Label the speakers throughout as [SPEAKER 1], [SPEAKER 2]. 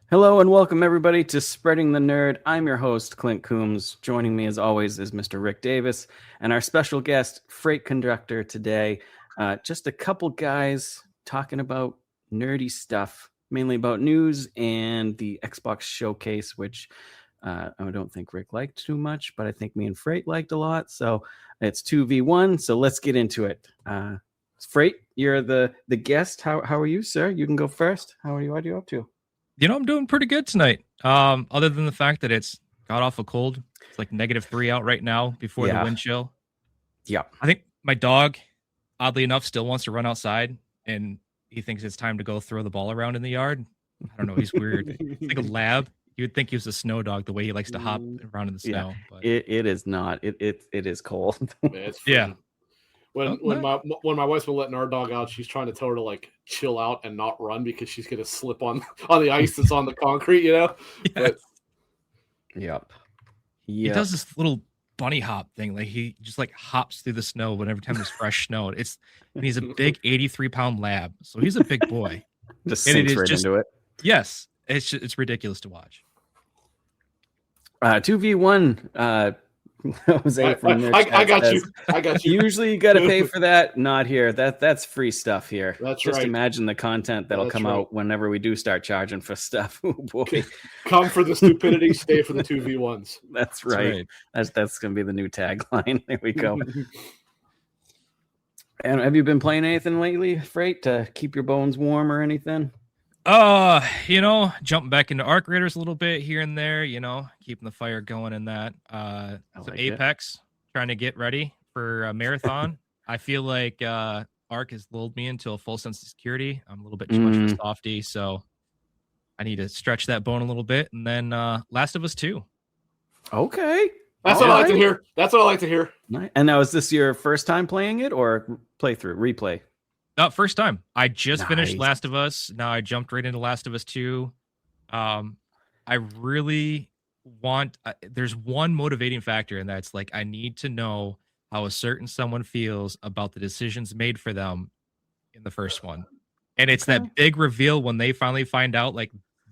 [SPEAKER 1] Hello and welcome everybody to Spreading the Nerd. I'm your host, Clint Coombs. Joining me as always is Mr. Rick Davis and our special guest, Freight Conductor today. Just a couple guys talking about nerdy stuff, mainly about news and the Xbox showcase, which I don't think Rick liked too much, but I think me and Freight liked a lot. So it's 2v1, so let's get into it. Freight, you're the guest. How are you, sir? You can go first. How are you? What are you up to?
[SPEAKER 2] You know, I'm doing pretty good tonight. Other than the fact that it's got off a cold. It's like -3 out right now before the wind chill.
[SPEAKER 1] Yeah.
[SPEAKER 2] I think my dog, oddly enough, still wants to run outside, and he thinks it's time to go throw the ball around in the yard. I don't know. He's weird. He's like a lab. You would think he was a snow dog, the way he likes to hop around in the snow.
[SPEAKER 1] Yeah.
[SPEAKER 2] But
[SPEAKER 1] It is not. It is cold.
[SPEAKER 2] Yeah.
[SPEAKER 3] When my wife's been letting our dog out, she's trying to tell her to like chill out and not run because she's gonna slip on the ice that's on the concrete, you know.
[SPEAKER 2] Yes.
[SPEAKER 1] Yep.
[SPEAKER 2] He does this little bunny hop thing, like he just like hops through the snow whenever time there's fresh snow. And he's a big 83-pound lab, so he's a big boy.
[SPEAKER 1] Just sinks right into it.
[SPEAKER 2] Yes, it's ridiculous to watch.
[SPEAKER 1] 2v1. Jose from
[SPEAKER 3] I got you. I got you.
[SPEAKER 1] Usually you got to pay for that. Not here. That's free stuff here.
[SPEAKER 3] That's
[SPEAKER 1] Just
[SPEAKER 3] right.
[SPEAKER 1] Imagine the content that'll come out whenever we do start charging for stuff. Oh boy.
[SPEAKER 3] Come for the stupidity, stay for the 2v1s.
[SPEAKER 1] That's right. That's going to be the new tagline. There we go. And have you been playing anything lately, Freight, to keep your bones warm or anything?
[SPEAKER 2] Jumping back into Arc Raiders a little bit here and there, keeping the fire going in that. Apex, trying to get ready for a marathon. I feel like Arc has lulled me into a full sense of security. I'm a little bit too much of a softie, so I need to stretch that bone a little bit. And then Last of Us 2.
[SPEAKER 1] Okay.
[SPEAKER 3] That's what I like to hear. That's what I like to hear.
[SPEAKER 1] Nice. And now, is this your first time playing it or replay?
[SPEAKER 2] First time. I just finished Last of Us. Now I jumped right into Last of Us 2. I really want... there's one motivating factor, and that's like I need to know how a certain someone feels about the decisions made for them in the first one. And it's that big reveal when they finally find out, like,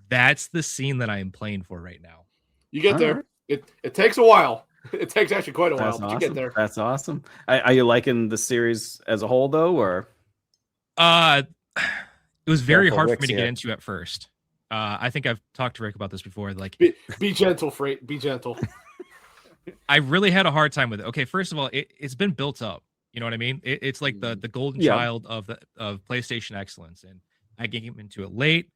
[SPEAKER 2] that's the scene that I am playing for right now.
[SPEAKER 3] You get there. It takes a while. It takes actually quite a while, but you get there.
[SPEAKER 1] That's awesome. Are you liking the series as a whole, though, or...
[SPEAKER 2] It was very hard for me to get into at first. I think I've talked to Rick about this before. Like,
[SPEAKER 3] be gentle, Freight. Be gentle.
[SPEAKER 2] I really had a hard time with it. Okay, first of all, it's been built up. You know what I mean? It's like the golden child of PlayStation excellence, and I came into it late.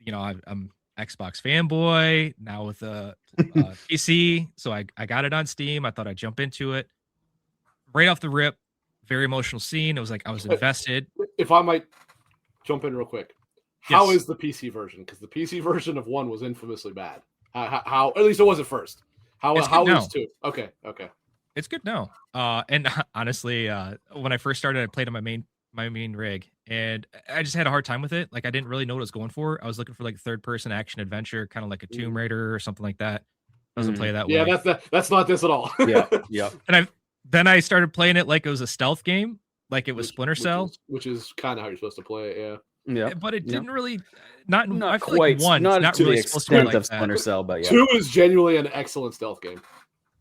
[SPEAKER 2] I'm Xbox fanboy now with a PC, so I got it on Steam. I thought I'd jump into it right off the rip. Very emotional scene. It was like I was invested.
[SPEAKER 3] If I might jump in real quick, how is the PC version? Because the PC version of 1 was infamously bad. How at least it was at first. How is 2? Okay.
[SPEAKER 2] It's good now. And honestly, when I first started, I played on my main rig, and I just had a hard time with it. Like I didn't really know what I was going for. I was looking for like third-person action adventure, kind of like a Tomb Raider or something like that. Doesn't play that way.
[SPEAKER 3] Yeah, that's not this at all.
[SPEAKER 2] Yeah. And Then I started playing it like it was a stealth game, like it was Splinter Cell,
[SPEAKER 3] which is kind of how you're supposed to play it.
[SPEAKER 2] Yeah. But it didn't really, not
[SPEAKER 1] quite.
[SPEAKER 2] Like 1, not
[SPEAKER 1] to
[SPEAKER 2] really
[SPEAKER 1] the
[SPEAKER 2] supposed to be like
[SPEAKER 1] of Splinter Cell, but
[SPEAKER 3] 2 is genuinely an excellent stealth game.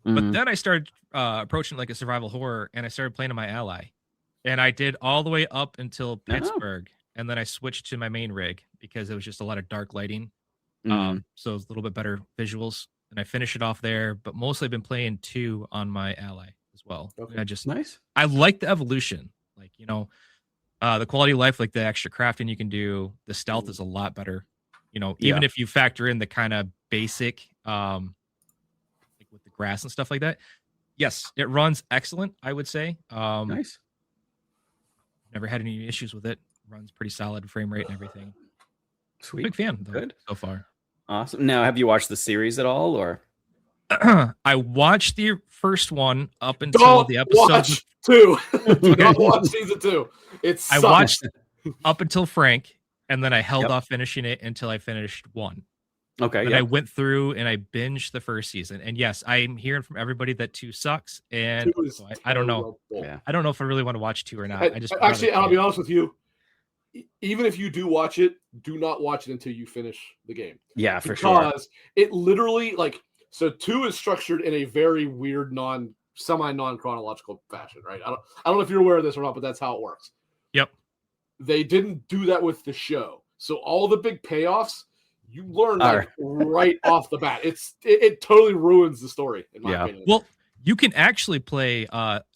[SPEAKER 2] But then I started approaching like a survival horror, and I started playing on my ally, and I did all the way up until Pittsburgh, and then I switched to my main rig because it was just a lot of dark lighting, so it was a little bit better visuals, and I finished it off there. But mostly I've been playing 2 on my ally as well.
[SPEAKER 3] Okay.
[SPEAKER 2] I like the evolution, like the quality of life, like the extra crafting you can do. The stealth is a lot better, even if you factor in the kind of basic like with the grass and stuff like that. Yes, it runs excellent, I would say.
[SPEAKER 1] Nice.
[SPEAKER 2] Never had any issues with it. Runs pretty solid frame rate and everything.
[SPEAKER 1] Sweet.
[SPEAKER 2] Big fan though,
[SPEAKER 1] Good
[SPEAKER 2] so far.
[SPEAKER 1] Awesome. Now, have you watched the series at all, or?
[SPEAKER 2] I watched the first one up until the episode.
[SPEAKER 3] Watch 2. Do not watch season 2.
[SPEAKER 2] I watched up until Frank, and then I held off finishing it until I finished 1.
[SPEAKER 1] Okay.
[SPEAKER 2] But I went through and I binged the first season. And yes, I'm hearing from everybody that 2 sucks. And so I don't know.
[SPEAKER 1] Yeah.
[SPEAKER 2] I don't know if I really want to watch 2 or not. I just
[SPEAKER 3] actually, I'll be honest with you. Even if you do watch it, do not watch it until you finish the game.
[SPEAKER 1] Yeah, for sure.
[SPEAKER 3] Because it literally, so 2 is structured in a very weird non-chronological fashion, right? I don't know if you're aware of this or not, but that's how it works.
[SPEAKER 2] Yep.
[SPEAKER 3] They didn't do that with the show. So all the big payoffs, you learn right off the bat. It totally ruins the story, in my opinion.
[SPEAKER 2] Well, you can actually play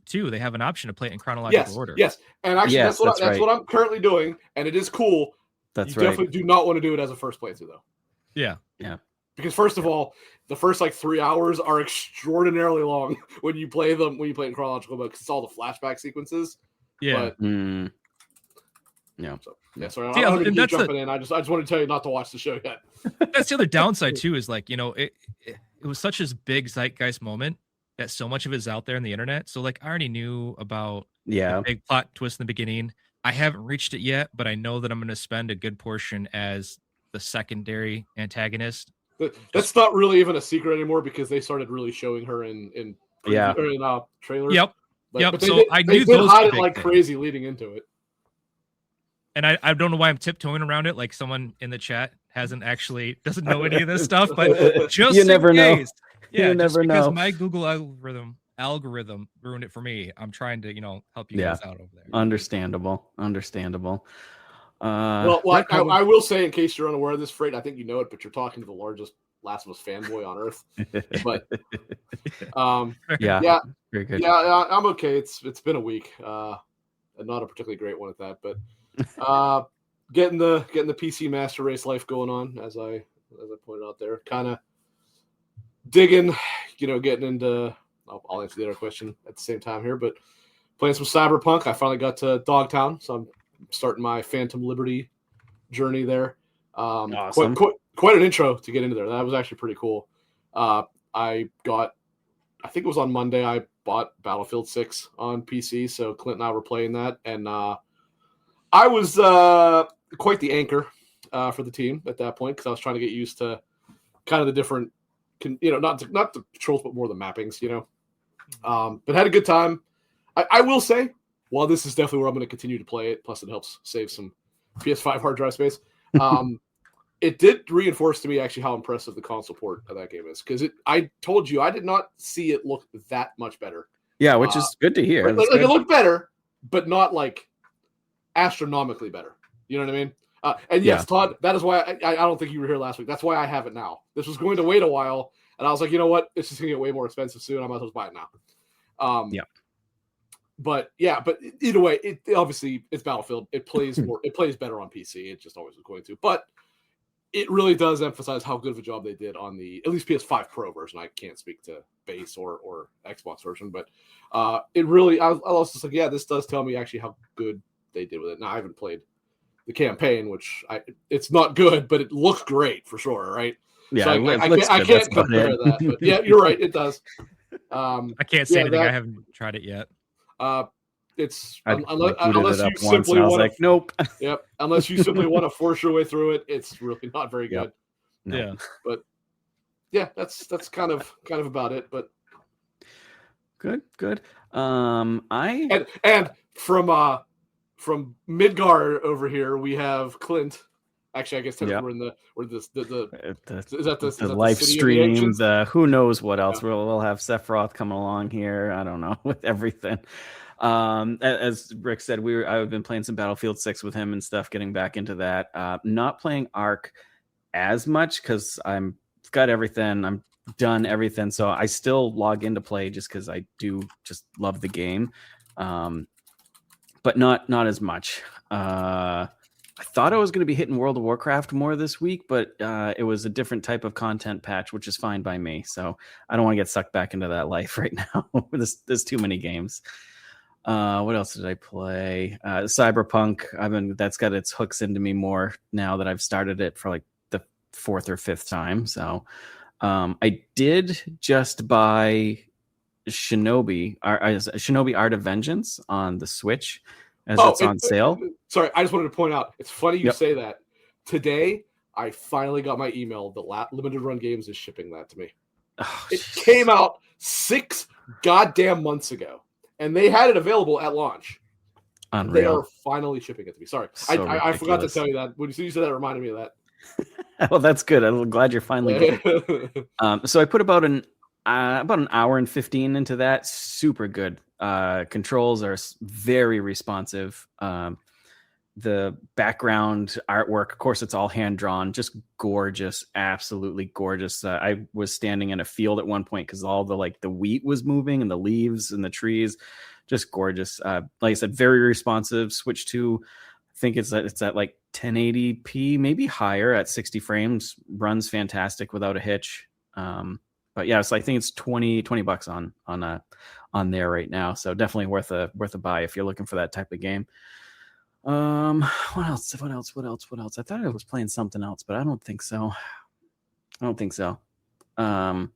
[SPEAKER 2] 2. They have an option to play it in chronological order.
[SPEAKER 3] Yes. And actually that's what I'm currently doing, and it is cool.
[SPEAKER 1] That's
[SPEAKER 3] you definitely do not want to do it as a first playthrough though.
[SPEAKER 2] Yeah.
[SPEAKER 3] Because first of all, the first 3 hours are extraordinarily long when you play in chronological mode, because it's all the flashback sequences.
[SPEAKER 2] Yeah.
[SPEAKER 3] But, sorry. I don't keep jumping in. I just want to tell you not to watch the show yet.
[SPEAKER 2] That's the other downside too, is it was such a big zeitgeist moment that so much of it is out there on the internet. So I already knew about the big plot twist in the beginning. I haven't reached it yet, but I know that I'm going to spend a good portion as the secondary antagonist.
[SPEAKER 3] That's not really even a secret anymore, because they started really showing her in trailers.
[SPEAKER 2] Yep.
[SPEAKER 3] But
[SPEAKER 2] I knew
[SPEAKER 3] they
[SPEAKER 2] those
[SPEAKER 3] hide it like crazy leading into it.
[SPEAKER 2] And I don't know why I'm tiptoeing around it. Like someone in the chat doesn't know any of this stuff, but just
[SPEAKER 1] you never know.
[SPEAKER 2] Yeah,
[SPEAKER 1] you never know.
[SPEAKER 2] Because my Google algorithm ruined it for me. I'm trying to help you guys out over there.
[SPEAKER 1] Understandable.
[SPEAKER 3] I will say, in case you're unaware of this, Freight, I think you know it, but you're talking to the largest Last of Us fanboy on earth. But
[SPEAKER 1] very good.
[SPEAKER 3] Yeah, I'm okay. It's been a week, and not a particularly great one at that, but getting the PC Master Race life going on, as I pointed out there, kind of digging, getting into. I'll answer the other question at the same time here, but playing some Cyberpunk. I finally got to Dogtown, so I'm starting my Phantom Liberty journey there.
[SPEAKER 1] Awesome.
[SPEAKER 3] Quite an intro to get into there. That was actually pretty cool. I think it was on Monday, I bought Battlefield 6 on PC, so Clint and I were playing that, and I was quite the anchor for the team at that point, because I was trying to get used to kind of the different, not the controls, but more the mappings, but had a good time. I will say, while this is definitely where I'm going to continue to play it, plus it helps save some PS5 hard drive space, it did reinforce to me actually how impressive the console port of that game is, because I told you I did not see it look that much better.
[SPEAKER 1] Yeah, which is good to hear.
[SPEAKER 3] It looked better, but not astronomically better. You know what I mean? And yes, Todd, that is why I don't think you were here last week. That's why I have it now. This was going to wait a while, and I was like, you know what? It's just going to get way more expensive soon. I might as well buy it now. But either way, it obviously it's Battlefield. It plays more. It plays better on PC. It just always was going to. But it really does emphasize how good of a job they did on the at least PS5 Pro version. I can't speak to base or Xbox version, but it really. I was just like, yeah, this does tell me actually how good they did with it. Now I haven't played the campaign, which it's not good, but it looks great for sure, right?
[SPEAKER 1] Yeah,
[SPEAKER 3] so I can't compare that. But yeah, you're right. It does.
[SPEAKER 2] I can't say anything. I haven't tried it yet.
[SPEAKER 3] It's
[SPEAKER 1] unless you simply want to,
[SPEAKER 3] nope. Yep. Unless you simply want to force your way through it, it's really not very good.
[SPEAKER 1] No.
[SPEAKER 2] Yeah.
[SPEAKER 3] But yeah, that's kind of about it. But
[SPEAKER 1] good.
[SPEAKER 3] And from Midgard over here, we have Clint. Actually, I guess we're in the
[SPEAKER 1] live streams. Who knows what else? Yeah. We'll have Sephiroth coming along here. I don't know, with everything. As Rick said, I've been playing some Battlefield 6 with him and stuff, getting back into that. Not playing Ark as much because I've got everything. I'm done everything, so I still log in to play just because I do just love the game, but not as much. I thought I was going to be hitting World of Warcraft more this week, but it was a different type of content patch, which is fine by me. So I don't want to get sucked back into that life right now. There's too many games. What else did I play? Cyberpunk. That's got its hooks into me more now that I've started it for like the 4th or 5th time. So I did just buy Shinobi Art of Vengeance on the Switch as it's on sale.
[SPEAKER 3] Sorry, I just wanted to point out, it's funny you say that. Today, I finally got my email that Limited Run Games is shipping that to me.
[SPEAKER 1] Oh,
[SPEAKER 3] it came out 6 goddamn months ago, and they had it available at launch.
[SPEAKER 1] Unreal.
[SPEAKER 3] They are finally shipping it to me. Sorry,
[SPEAKER 1] So
[SPEAKER 3] I forgot to tell you that. When you said that, it reminded me of that.
[SPEAKER 1] Well, that's good. I'm glad you're finally getting it. So I put about an hour and 15 into that. Super good. Controls are very responsive. The background artwork, of course, it's all hand drawn, just gorgeous, absolutely gorgeous. I was standing in a field at one point because all the wheat was moving and the leaves and the trees, just gorgeous. Like I said, very responsive. Switch to, I think it's at like 1080p, maybe higher at 60 frames. Runs fantastic without a hitch. But yeah, so I think it's $20 on there right now. So definitely worth a buy if you're looking for that type of game. What else? I thought I was playing something else, but I don't think so. No, I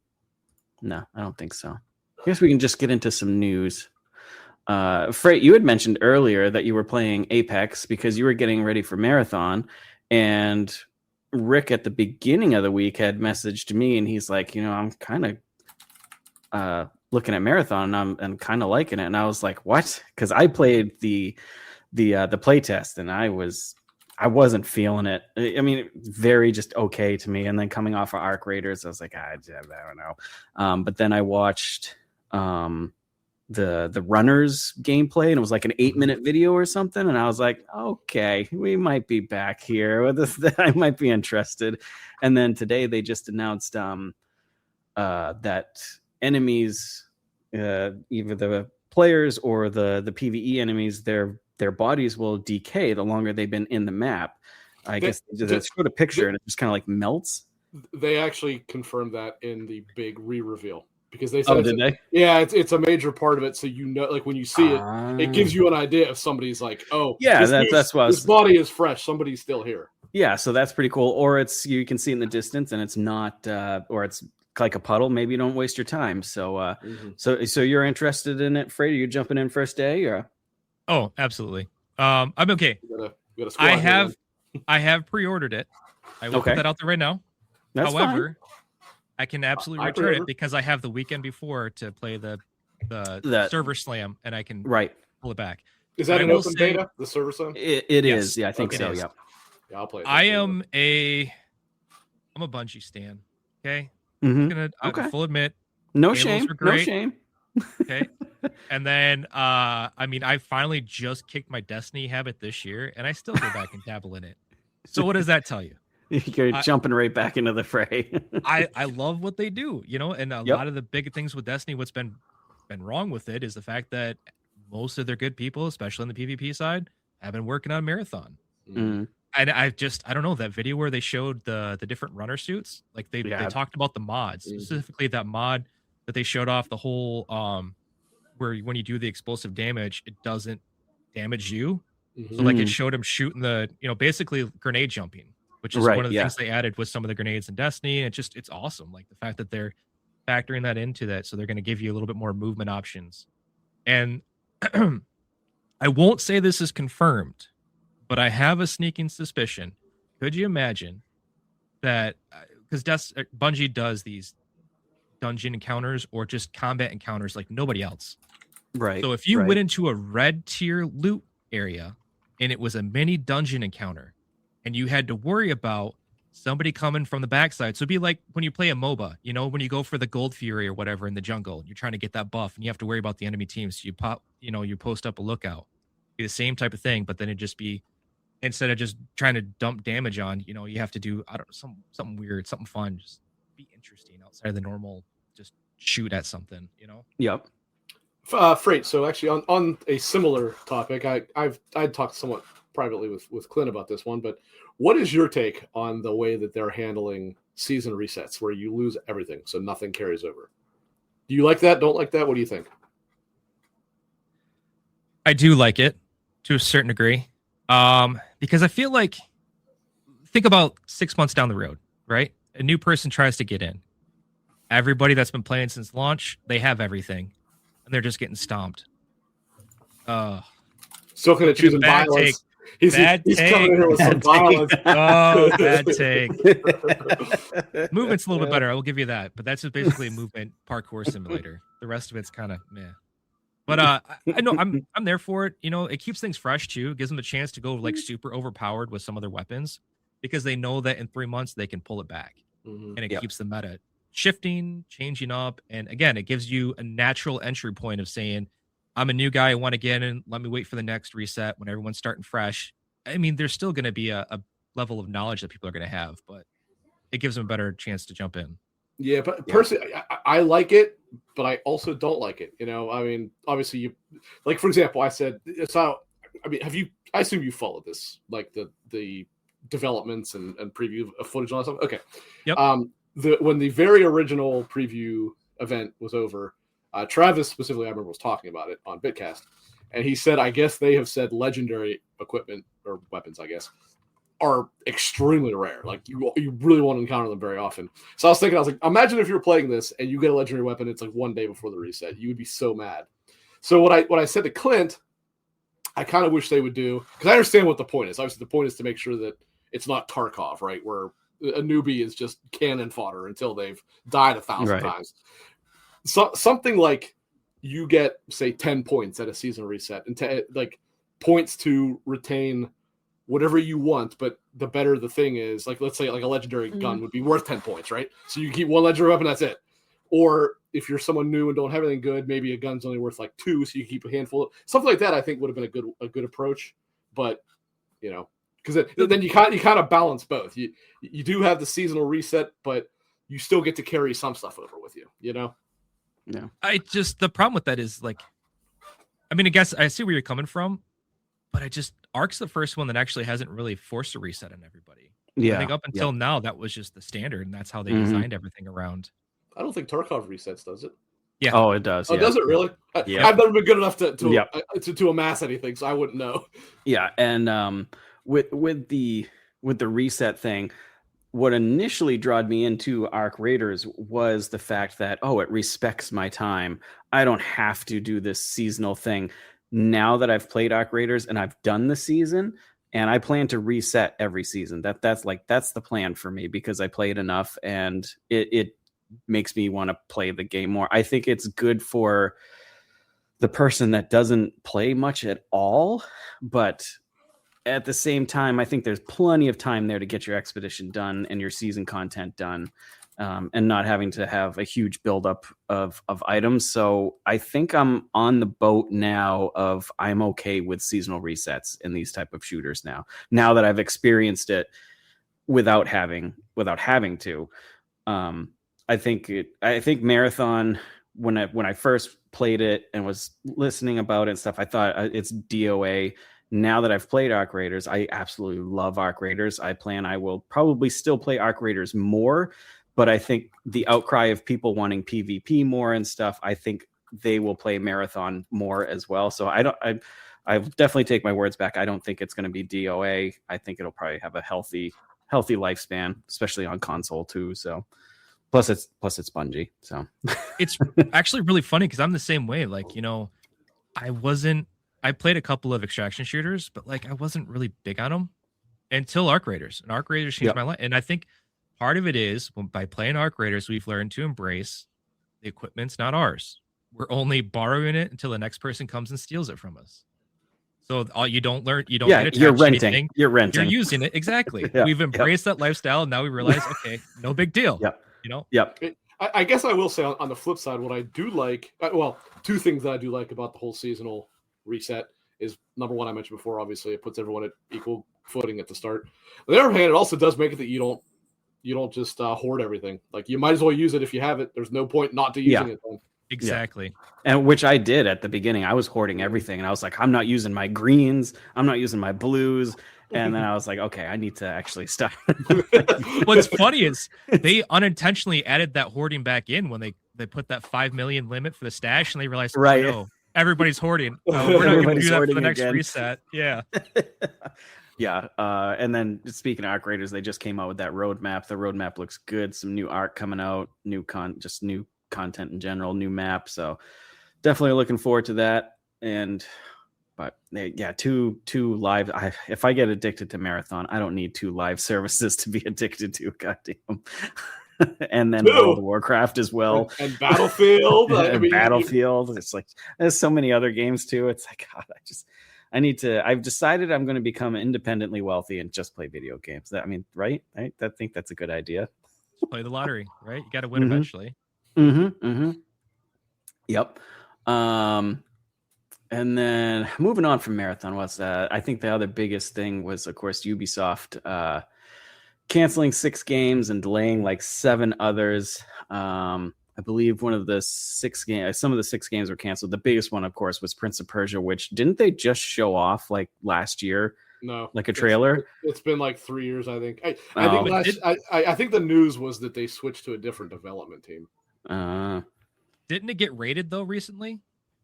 [SPEAKER 1] don't think so. I guess we can just get into some news. Freight, you had mentioned earlier that you were playing Apex because you were getting ready for Marathon, and Rick at the beginning of the week had messaged me, and he's like, I'm kind of looking at Marathon, and I'm kind of liking it, and I was like, what? Because I played the play test, and I wasn't feeling it. I mean, very just okay to me. And then coming off of Arc Raiders, I was like, I don't know. But then I watched the runners gameplay, and it was like an 8-minute video or something. And I was like, okay, we might be back here with this. I might be interested. And then today they just announced that enemies, either the players or the PvE enemies, their bodies will decay the longer they've been in the map. I guess they showed a picture and it just kind of like melts.
[SPEAKER 3] They actually confirmed that in the big re-reveal because they said,
[SPEAKER 1] oh, did they?
[SPEAKER 3] Yeah, it's a major part of it. So like when you see it, it gives you an idea if somebody's like, oh,
[SPEAKER 1] yeah, that's what
[SPEAKER 3] this body is fresh. Somebody's still here.
[SPEAKER 1] Yeah, so that's pretty cool. Or you can see in the distance and it's not, or it's like a puddle. Maybe you don't waste your time. So, so you're interested in it, Freight? Are you jumping in first day or?
[SPEAKER 2] Oh, absolutely. I'm okay. I have pre-ordered it. I will put that out there right now.
[SPEAKER 1] That's
[SPEAKER 2] However,
[SPEAKER 1] fine.
[SPEAKER 2] I can absolutely return it because I have the weekend before to play the server slam, and I can pull it back.
[SPEAKER 3] Is that an open beta? The server slam?
[SPEAKER 1] It is. Yeah, I think so. Yeah.
[SPEAKER 3] Yeah, I'll play it.
[SPEAKER 2] I'm a Bungie stan. Okay.
[SPEAKER 1] Mm-hmm.
[SPEAKER 2] I full admit.
[SPEAKER 1] No shame. No shame.
[SPEAKER 2] Okay. And then, I mean, I finally just kicked my Destiny habit this year, and I still go back and dabble in it. So what does that tell you?
[SPEAKER 1] You're jumping right back into the fray.
[SPEAKER 2] I love what they do, and a lot of the big things with Destiny, what's been wrong with it is the fact that most of their good people, especially on the PvP side, have been working on Marathon.
[SPEAKER 1] Mm.
[SPEAKER 2] And I don't know, that video where they showed the different runner suits, like they talked about the mods, specifically that mod that they showed off, the whole where when you do the explosive damage, it doesn't damage you. So like it showed him shooting basically grenade jumping, which is one of the things they added with some of the grenades in Destiny. And it's awesome. Like the fact that they're factoring that into that. So they're going to give you a little bit more movement options. And I won't say this is confirmed, but I have a sneaking suspicion. Could you imagine that, because Bungie does these dungeon encounters or just combat encounters like nobody else.
[SPEAKER 1] Right.
[SPEAKER 2] So if you went into a red tier loot area and it was a mini dungeon encounter and you had to worry about somebody coming from the backside. So it'd be like when you play a MOBA, when you go for the Gold Fury or whatever in the jungle, you're trying to get that buff and you have to worry about the enemy team. So you post up a lookout. Be the same type of thing, but then it'd just be, instead of just trying to dump damage on, you have to do, I don't know, something weird, something fun, just be interesting outside of the normal, just shoot at something,
[SPEAKER 1] Yep.
[SPEAKER 3] Freight. So actually on a similar topic, I'd talked somewhat privately with Clint about this one, but what is your take on the way that they're handling season resets where you lose everything, so nothing carries over? Do you like that? Don't like that? What do you think?
[SPEAKER 2] I do like it to a certain degree. Because I feel like, think about 6 months down the road, right? A new person tries to get in. Everybody that's been playing since launch, they have everything, and they're just getting stomped.
[SPEAKER 3] Still going to choose violence. he's coming here with some violence.
[SPEAKER 2] Oh, bad take. Movement's a little bit better. I will give you that, but that's just basically a movement parkour simulator. The rest of it's kind of meh. But I know I'm there for it. You know, it keeps things fresh too. It gives them a chance to go like super overpowered with some of their weapons because they know that in 3 months they can pull it back, and it keeps the meta shifting, changing up. And again, it gives you a natural entry point of saying, I'm a new guy. I want to get in. Let me wait for the next reset when everyone's starting fresh. I mean, there's still going to be a level of knowledge that people are going to have, but it gives them a better chance to jump in.
[SPEAKER 3] Yeah, but personally, I like it, but I also don't like it. You know, I mean, obviously, you like, for example, I said it's not. I mean, I assume you followed this, like the developments and preview of footage and all that stuff. Okay.
[SPEAKER 2] Yep.
[SPEAKER 3] When the very original preview event was over, Travis specifically, I remember, was talking about it on Bitcast, and he said, I guess they have said legendary equipment or weapons, I guess, are extremely rare. Like you really won't encounter them very often. So I was thinking, I was like, imagine if you're playing this and you get a legendary weapon, it's like one day before the reset. You would be so mad. So what I said to Clint, I kind of wish they would do, because I understand what the point is. Obviously, the point is to make sure that it's not Tarkov, right? Where a newbie is just cannon fodder until they've died 1,000 times. So something like you get, say, 10 points at a season reset, and like points to retain whatever you want, but the better the thing is, like, let's say like a legendary gun would be worth 10 points, right? So you keep one legendary weapon, that's it. Or if you're someone new and don't have anything good, maybe a gun's only worth like 2, so you keep a handful. Something like that, I think, would have been a good approach. But, you know, because then you kind of balance both. You do have the seasonal reset, but you still get to carry some stuff over with you, you know?
[SPEAKER 1] Yeah.
[SPEAKER 2] The problem with that is, like, I mean, I guess I see where you're coming from, but Ark's the first one that actually hasn't really forced a reset on everybody.
[SPEAKER 1] Yeah.
[SPEAKER 2] I think up until now, that was just the standard, and that's how they designed everything around.
[SPEAKER 3] I don't think Tarkov resets, does it?
[SPEAKER 2] Yeah.
[SPEAKER 1] Oh, it does.
[SPEAKER 3] Oh, does it really?
[SPEAKER 1] Yeah.
[SPEAKER 3] I've never been good enough to amass anything, so I wouldn't know.
[SPEAKER 1] Yeah, and with the reset thing, what initially drawed me into Arc Raiders was the fact that, it respects my time. I don't have to do this seasonal thing. Now that I've played Arc Raiders and I've done the season, and I plan to reset every season. That's the plan for me, because I played enough and it makes me want to play the game more. I think it's good for the person that doesn't play much at all, but at the same time, I think there's plenty of time there to get your expedition done and your season content done, and not having to have a huge buildup of items. So I think I'm on the boat now of I'm okay with seasonal resets in these type of shooters now that I've experienced it without having to. I think Marathon, when I first played it and was listening about it and stuff, I thought it's DOA. Now that I've played Arc Raiders, I absolutely love Arc Raiders. I will probably still play Arc Raiders more, but I think the outcry of people wanting PvP more and stuff, I think they will play Marathon more as well. So I definitely take my words back. I don't think it's going to be DOA. I think it'll probably have a healthy lifespan, especially on console too. So plus it's Bungie. So
[SPEAKER 2] it's actually really funny because I'm the same way. Like, you know, I played a couple of extraction shooters, but like I wasn't really big on them until Arc Raiders. And Arc Raiders changed my life. And I think part of it is by playing Arc Raiders, we've learned to embrace the equipment's not ours. We're only borrowing it until the next person comes and steals it from us. So you don't get attached
[SPEAKER 1] you're renting.
[SPEAKER 2] To anything.
[SPEAKER 1] You're renting.
[SPEAKER 2] You're using it. Exactly. We've embraced that lifestyle. And now we realize, okay, no big deal.
[SPEAKER 1] Yep.
[SPEAKER 2] You know?
[SPEAKER 1] Yep.
[SPEAKER 3] I guess I will say on the flip side, what I do like, two things that I do like about the whole seasonal reset is, number one, I mentioned before, obviously it puts everyone at equal footing at the start. On the other hand, it also does make it that you don't just hoard everything. Like, you might as well use it if you have it. There's no point not to using it then.
[SPEAKER 2] Exactly.
[SPEAKER 1] Yeah. And which I did at the beginning. I was hoarding everything, and I was like, I'm not using my greens, I'm not using my blues. And then I was like, okay, I need to actually stop.
[SPEAKER 2] What's funny is they unintentionally added that hoarding back in when they put that 5 million limit for the stash, and they realized,
[SPEAKER 1] right,
[SPEAKER 2] oh, no, everybody's hoarding. We're not going to do that for the next reset. Yeah.
[SPEAKER 1] Yeah. And then speaking of Arc Raiders, they just came out with that roadmap. The roadmap looks good. Some new art coming out, new content in general, new map. So definitely looking forward to that. But yeah, two live. If I get addicted to Marathon, I don't need 2 live services to be addicted to. Goddamn. And then World of Warcraft as well,
[SPEAKER 3] and Battlefield.
[SPEAKER 1] Battlefield. It's like there's so many other games too. It's like God, I've decided I'm going to become independently wealthy and just play video games. Right? I think that's a good idea.
[SPEAKER 2] Play the lottery, right? You got to win eventually.
[SPEAKER 1] Yep. And then moving on from Marathon I think the other biggest thing was, of course, Ubisoft canceling 6 games and delaying like 7 others. I believe one of the 6 games, some of the 6 games were canceled. The biggest one, of course, was Prince of Persia, which didn't they just show off like last year?
[SPEAKER 3] No,
[SPEAKER 1] like a trailer.
[SPEAKER 3] It's been like 3 years, I think. I think the news was that they switched to a different development team.
[SPEAKER 2] Didn't it get rated though recently?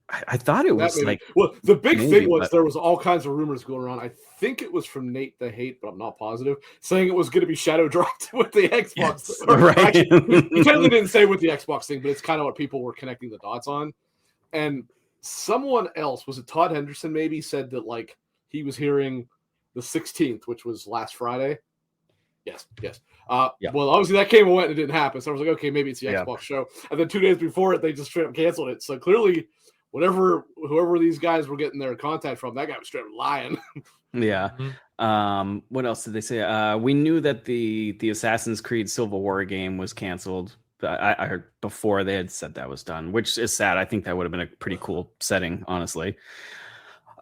[SPEAKER 1] I thought it was
[SPEAKER 3] the big thing was there was all kinds of rumors going around. I think it was from Nate the Hate, but I'm not positive, saying it was going to be shadow dropped with the Xbox.
[SPEAKER 1] Yes, right.
[SPEAKER 3] Actually, he totally didn't say with the Xbox thing, but it's kind of what people were connecting the dots on. And someone else, was it Todd Henderson maybe, said that like he was hearing the 16th, which was last Friday. Yes. Well, obviously that came and went and it didn't happen. So I was like, okay, maybe it's the Xbox show. And then 2 days before it, they just straight up canceled it. So clearly, whoever these guys were getting their contact from, that guy was straight up lying.
[SPEAKER 1] Yeah. Mm-hmm. What else did they say? We knew that the Assassin's Creed Civil War game was canceled. I heard before they had said that was done, which is sad. I think that would have been a pretty cool setting, honestly.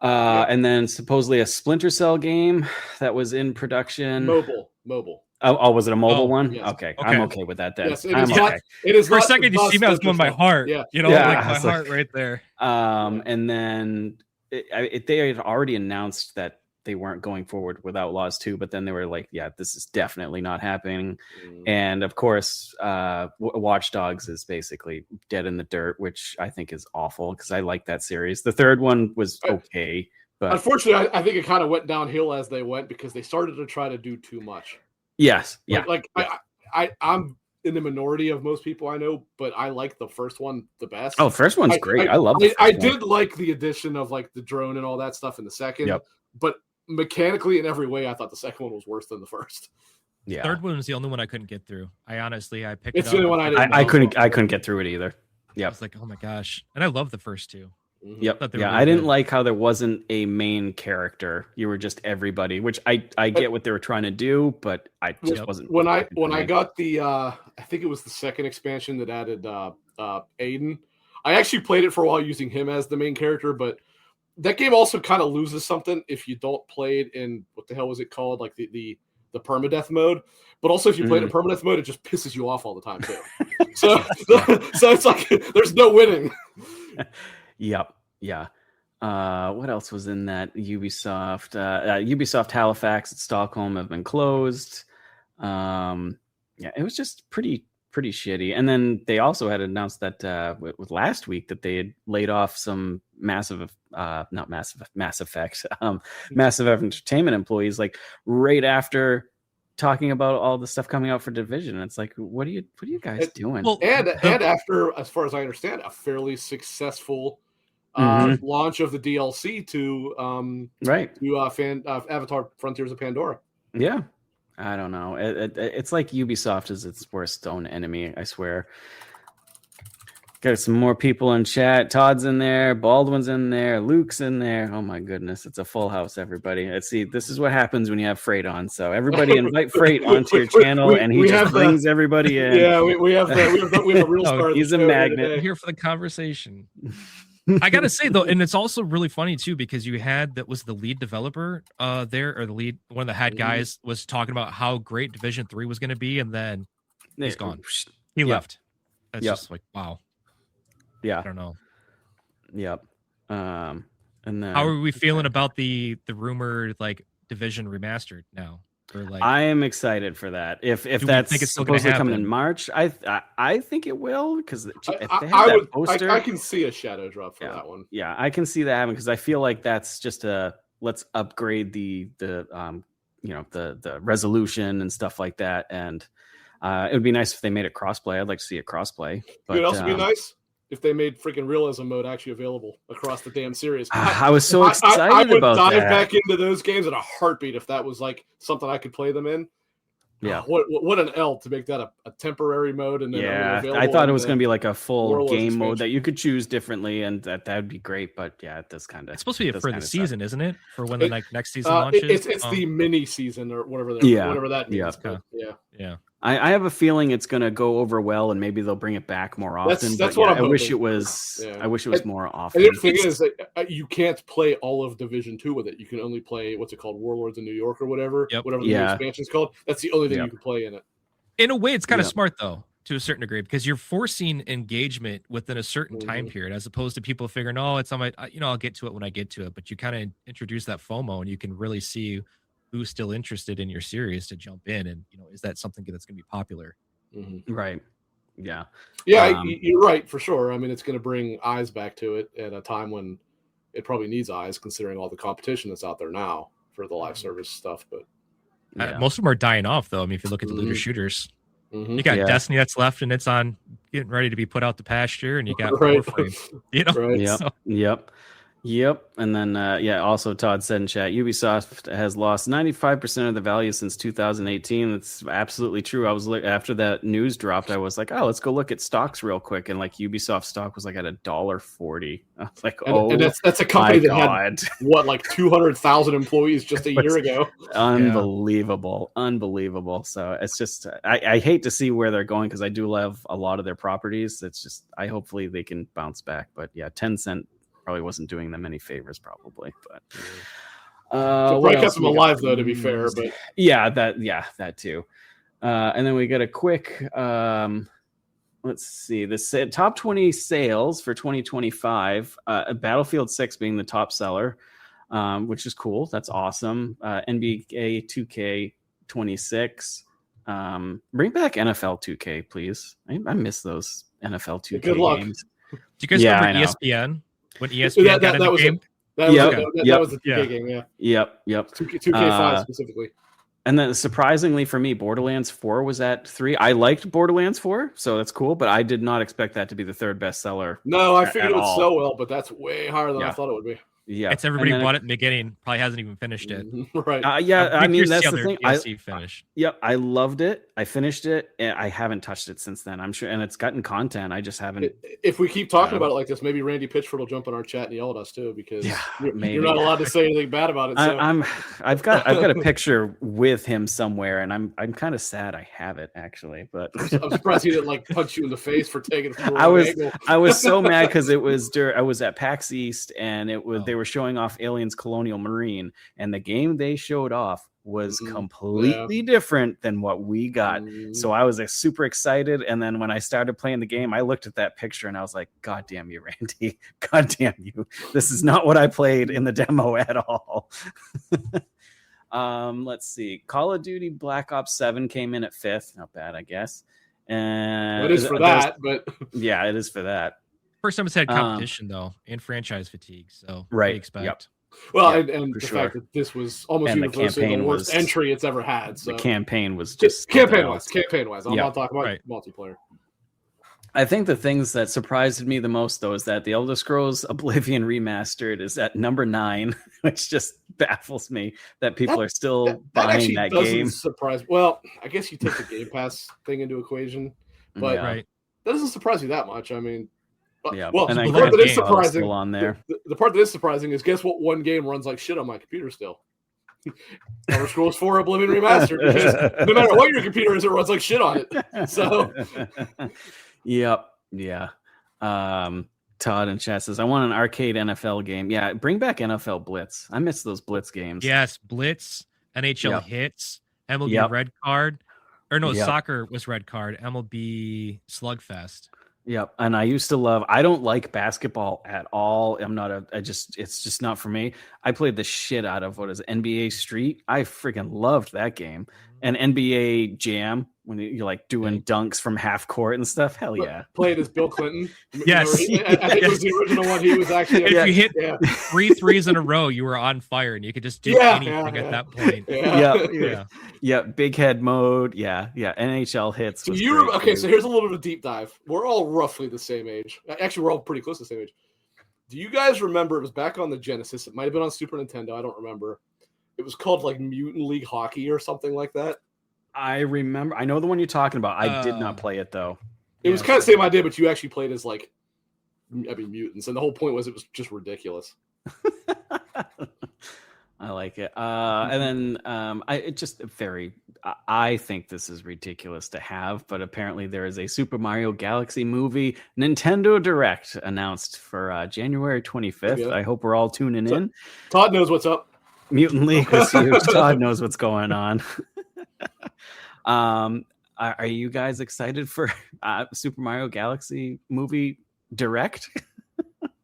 [SPEAKER 1] And then supposedly a Splinter Cell game that was in production.
[SPEAKER 3] Mobile.
[SPEAKER 1] Oh, was it a mobile one?
[SPEAKER 3] Yes.
[SPEAKER 1] Okay, I'm okay with that then.
[SPEAKER 3] Yes, it is
[SPEAKER 2] for a second you see me, I was going my heart. Yeah. My heart right there.
[SPEAKER 1] And then they had already announced that they weren't going forward with Outlaws 2, but then they were like, yeah, this is definitely not happening. And of course, Watch Dogs is basically dead in the dirt, which I think is awful because I like that series. The third one was okay, but
[SPEAKER 3] unfortunately, I think it kind of went downhill as they went because they started to try to do too much.
[SPEAKER 1] Yes. Yeah.
[SPEAKER 3] I'm in the minority of most people I know, but I like the first one the best.
[SPEAKER 1] Oh, first one's great. I love it.
[SPEAKER 3] I did like the addition of like the drone and all that stuff in the second, but mechanically in every way, I thought the second one was worse than the first.
[SPEAKER 2] Yeah. Third one was the only one I couldn't get through. I picked
[SPEAKER 3] it's the only one
[SPEAKER 1] I couldn't get through it either. Yeah.
[SPEAKER 2] I was like, oh my gosh. And I love the first 2.
[SPEAKER 1] Yep. I didn't like how there wasn't a main character. You were just everybody, which I get what they were trying to do, but I just wasn't.
[SPEAKER 3] When I got the I think it was the second expansion that added Aiden. I actually played it for a while using him as the main character, but that game also kind of loses something if you don't play it in what the hell was it called, like the permadeath mode. But also if you play it in permadeath mode, it just pisses you off all the time too. so it's like there's no winning.
[SPEAKER 1] Yep. Yeah. What else was in that Ubisoft? Ubisoft Halifax and Stockholm have been closed. It was just pretty shitty. And then they also had announced that with last week that they had laid off some Mass Effect Entertainment employees, like right after talking about all the stuff coming out for Division. It's like, what are you guys doing?
[SPEAKER 3] Well, and after, as far as I understand, a fairly successful launch of the DLC to Avatar: Frontiers of Pandora.
[SPEAKER 1] Yeah, I don't know. It's like Ubisoft is its worst own enemy. I swear. Got some more people in chat. Todd's in there. Baldwin's in there. Luke's in there. Oh my goodness, it's a full house, everybody. Let's see. This is what happens when you have Freight on. So everybody invite Freight onto your channel, and he just brings everybody in.
[SPEAKER 3] Yeah, we have a real star.
[SPEAKER 1] He's a magnet.
[SPEAKER 2] Here for the conversation. I gotta say though, and it's also really funny too because you had that was the lead developer there, or the lead one of the head guys was talking about how great Division 3 was going to be, and then he's gone. He left. That's just like wow.
[SPEAKER 1] Yeah,
[SPEAKER 2] I don't know.
[SPEAKER 1] Yep. And then
[SPEAKER 2] how are we feeling about the rumored like Division remastered now?
[SPEAKER 1] I am excited for that. If that's supposed to come in March, I think it will because if they have that poster,
[SPEAKER 3] I can see a shadow drop for that one.
[SPEAKER 1] Yeah, I can see that happening because I feel like that's just let's upgrade the resolution and stuff like that, and it would be nice if they made it crossplay. I'd like to see it crossplay.
[SPEAKER 3] But, it would also be nice if they made freaking realism mode actually available across the damn series.
[SPEAKER 1] I was so excited
[SPEAKER 3] I would
[SPEAKER 1] about
[SPEAKER 3] dive
[SPEAKER 1] that.
[SPEAKER 3] back into those games in a heartbeat if that was like something I could play them in.
[SPEAKER 1] Yeah.
[SPEAKER 3] What an L to make that a temporary mode and then
[SPEAKER 1] I thought it was going to be like a full
[SPEAKER 3] Warlords
[SPEAKER 1] game
[SPEAKER 3] expansion.
[SPEAKER 1] mode that you could choose differently, and that would be great. But yeah, it does kind of.
[SPEAKER 2] It's supposed to be for the season, isn't it? For when the next season launches.
[SPEAKER 3] It's the mini season or whatever. Whatever that means.
[SPEAKER 2] Yeah.
[SPEAKER 1] I have a feeling it's going to go over well, and maybe they'll bring it back more often.
[SPEAKER 3] That's what I'm hoping.
[SPEAKER 1] I wish it was. I wish it was more often.
[SPEAKER 3] And the thing is that you can't play all of Division 2 with it. You can only play what's it called, Warlords in New York or whatever.
[SPEAKER 2] Yep.
[SPEAKER 3] Whatever the new expansion's called. That's the only thing you can play in it.
[SPEAKER 2] In a way, it's kind of smart though, to a certain degree, because you're forcing engagement within a certain time period, as opposed to people figuring, "Oh, it's on my, I'll get to it when I get to it." But you kind of introduce that FOMO, and you can really see who's still interested in your series to jump in, and is that something that's going to be popular?
[SPEAKER 1] Right. Yeah.
[SPEAKER 3] Yeah, you're right for sure. I mean, it's going to bring eyes back to it at a time when it probably needs eyes, considering all the competition that's out there now for the live service stuff. But
[SPEAKER 2] most of them are dying off, though. I mean, if you look at the looter shooters, you got Destiny that's left, and it's on getting ready to be put out to pasture, and you got Warframe.
[SPEAKER 1] Yep. And then, also Todd said in chat, Ubisoft has lost 95% of the value since 2018. That's absolutely true. I was after that news dropped, I was like, oh, let's go look at stocks real quick. And like Ubisoft stock was like at $1.40. I was like,
[SPEAKER 3] and that's a company that had like 200,000 employees just a year ago.
[SPEAKER 1] Unbelievable. So it's just, I hate to see where they're going because I do love a lot of their properties. It's just, hopefully they can bounce back. But yeah, Tencent probably wasn't doing them any favors, probably. But
[SPEAKER 3] probably kept them alive, though, to be fair. But
[SPEAKER 1] that too. And then we got a quick. Let's see. The top 20 sales for 2025. Battlefield 6 being the top seller, which is cool. That's awesome. NBA 2K26. Bring back NFL 2K, please. I miss those NFL 2K
[SPEAKER 3] Good luck.
[SPEAKER 1] games.
[SPEAKER 2] Do you guys remember ESPN? When ESPN got in the game?
[SPEAKER 3] That was the 2K game, yeah.
[SPEAKER 1] Yep.
[SPEAKER 3] 2K5 specifically.
[SPEAKER 1] And then surprisingly for me, Borderlands 4 was at 3. I liked Borderlands 4, so that's cool, but I did not expect that to be the third best seller.
[SPEAKER 3] No, I figured it would sell well, but that's way higher than I thought it would be.
[SPEAKER 1] Yeah.
[SPEAKER 2] It's everybody bought it in the beginning, probably hasn't even finished it.
[SPEAKER 3] Right.
[SPEAKER 1] I mean, that's the thing. I loved it. I finished it. And I haven't touched it since then. I'm sure. And it's gotten content. I just haven't.
[SPEAKER 3] If we keep talking about it like this, maybe Randy Pitchford will jump in our chat and yell at us too, because you're not allowed to say anything bad about it. So.
[SPEAKER 1] I've got a picture with him somewhere, and I'm kind of sad I have it actually, but
[SPEAKER 3] I'm surprised he didn't punch you in the face for taking it from
[SPEAKER 1] I was so mad because I was at PAX East, and they were showing off Aliens Colonial Marine, and the game they showed off was completely different than what we got. So I was super excited, and then when I started playing the game, I looked at that picture and I was like, God damn you, Randy. God damn you. This is not what I played in the demo at all. Let's see. Call of Duty Black Ops 7 came in at 5th. Not bad, I guess. And
[SPEAKER 3] it is for that, but
[SPEAKER 1] yeah, it is for that.
[SPEAKER 2] First time it's had competition though, and franchise fatigue. So
[SPEAKER 1] right,
[SPEAKER 2] expect.
[SPEAKER 1] Yep.
[SPEAKER 3] Well, and the fact that this was almost universally the worst entry it's ever had. So.
[SPEAKER 1] The campaign was just
[SPEAKER 3] campaign-wise. I'm not talking about multiplayer.
[SPEAKER 1] I think the things that surprised me the most, though, is that the Elder Scrolls Oblivion Remastered is at number 9, which just baffles me that people are still buying that game.
[SPEAKER 3] Surprise. Well, I guess you take the Game Pass thing into equation, but that doesn't surprise me that much. I mean, well,
[SPEAKER 1] and
[SPEAKER 3] the part that is surprising
[SPEAKER 1] on there.
[SPEAKER 3] The part that is surprising is guess what? One game runs like shit on my computer still. Elder Scrolls 4 Oblivion Remastered. Because no matter what your computer is, it runs like shit on it. So.
[SPEAKER 1] Yep. Yeah. Todd in chat says, I want an arcade NFL game. Yeah, bring back NFL Blitz. I miss those Blitz games.
[SPEAKER 2] Yes, Blitz, NHL Hits, MLB Red Card. Or no, soccer was Red Card, MLB Slugfest.
[SPEAKER 1] Yep. And I used to I don't like basketball at all. It's just not for me. I played the shit out of NBA Street. I freaking loved that game. And NBA Jam, when you're like doing dunks from half court and stuff. Hell yeah.
[SPEAKER 3] Playing as Bill Clinton.
[SPEAKER 2] Yes.
[SPEAKER 3] I think it was the original one. He was actually.
[SPEAKER 2] If you hit 3 threes in a row, you were on fire and you could just do anything at that point.
[SPEAKER 1] Yeah. Big head mode. Yeah. NHL hits.
[SPEAKER 3] So so here's a little bit of a deep dive. We're all roughly the same age. Actually, we're all pretty close to the same age. Do you guys remember? It was back on the Genesis. It might have been on Super Nintendo. I don't remember. It was called like Mutant League Hockey or something like that.
[SPEAKER 1] I remember. I know the one you're talking about. I did not play it though.
[SPEAKER 3] It was kind of the same idea, but you actually played as mutants, and the whole point was it was just ridiculous.
[SPEAKER 1] I like it. And then I think this is ridiculous to have, but apparently there is a Super Mario Galaxy movie Nintendo Direct announced for January 25th.
[SPEAKER 3] Yeah.
[SPEAKER 1] I hope we're all tuning in.
[SPEAKER 3] Todd knows what's up.
[SPEAKER 1] Mutant League was huge. Todd knows what's going on. Are you guys excited for Super Mario Galaxy movie Direct?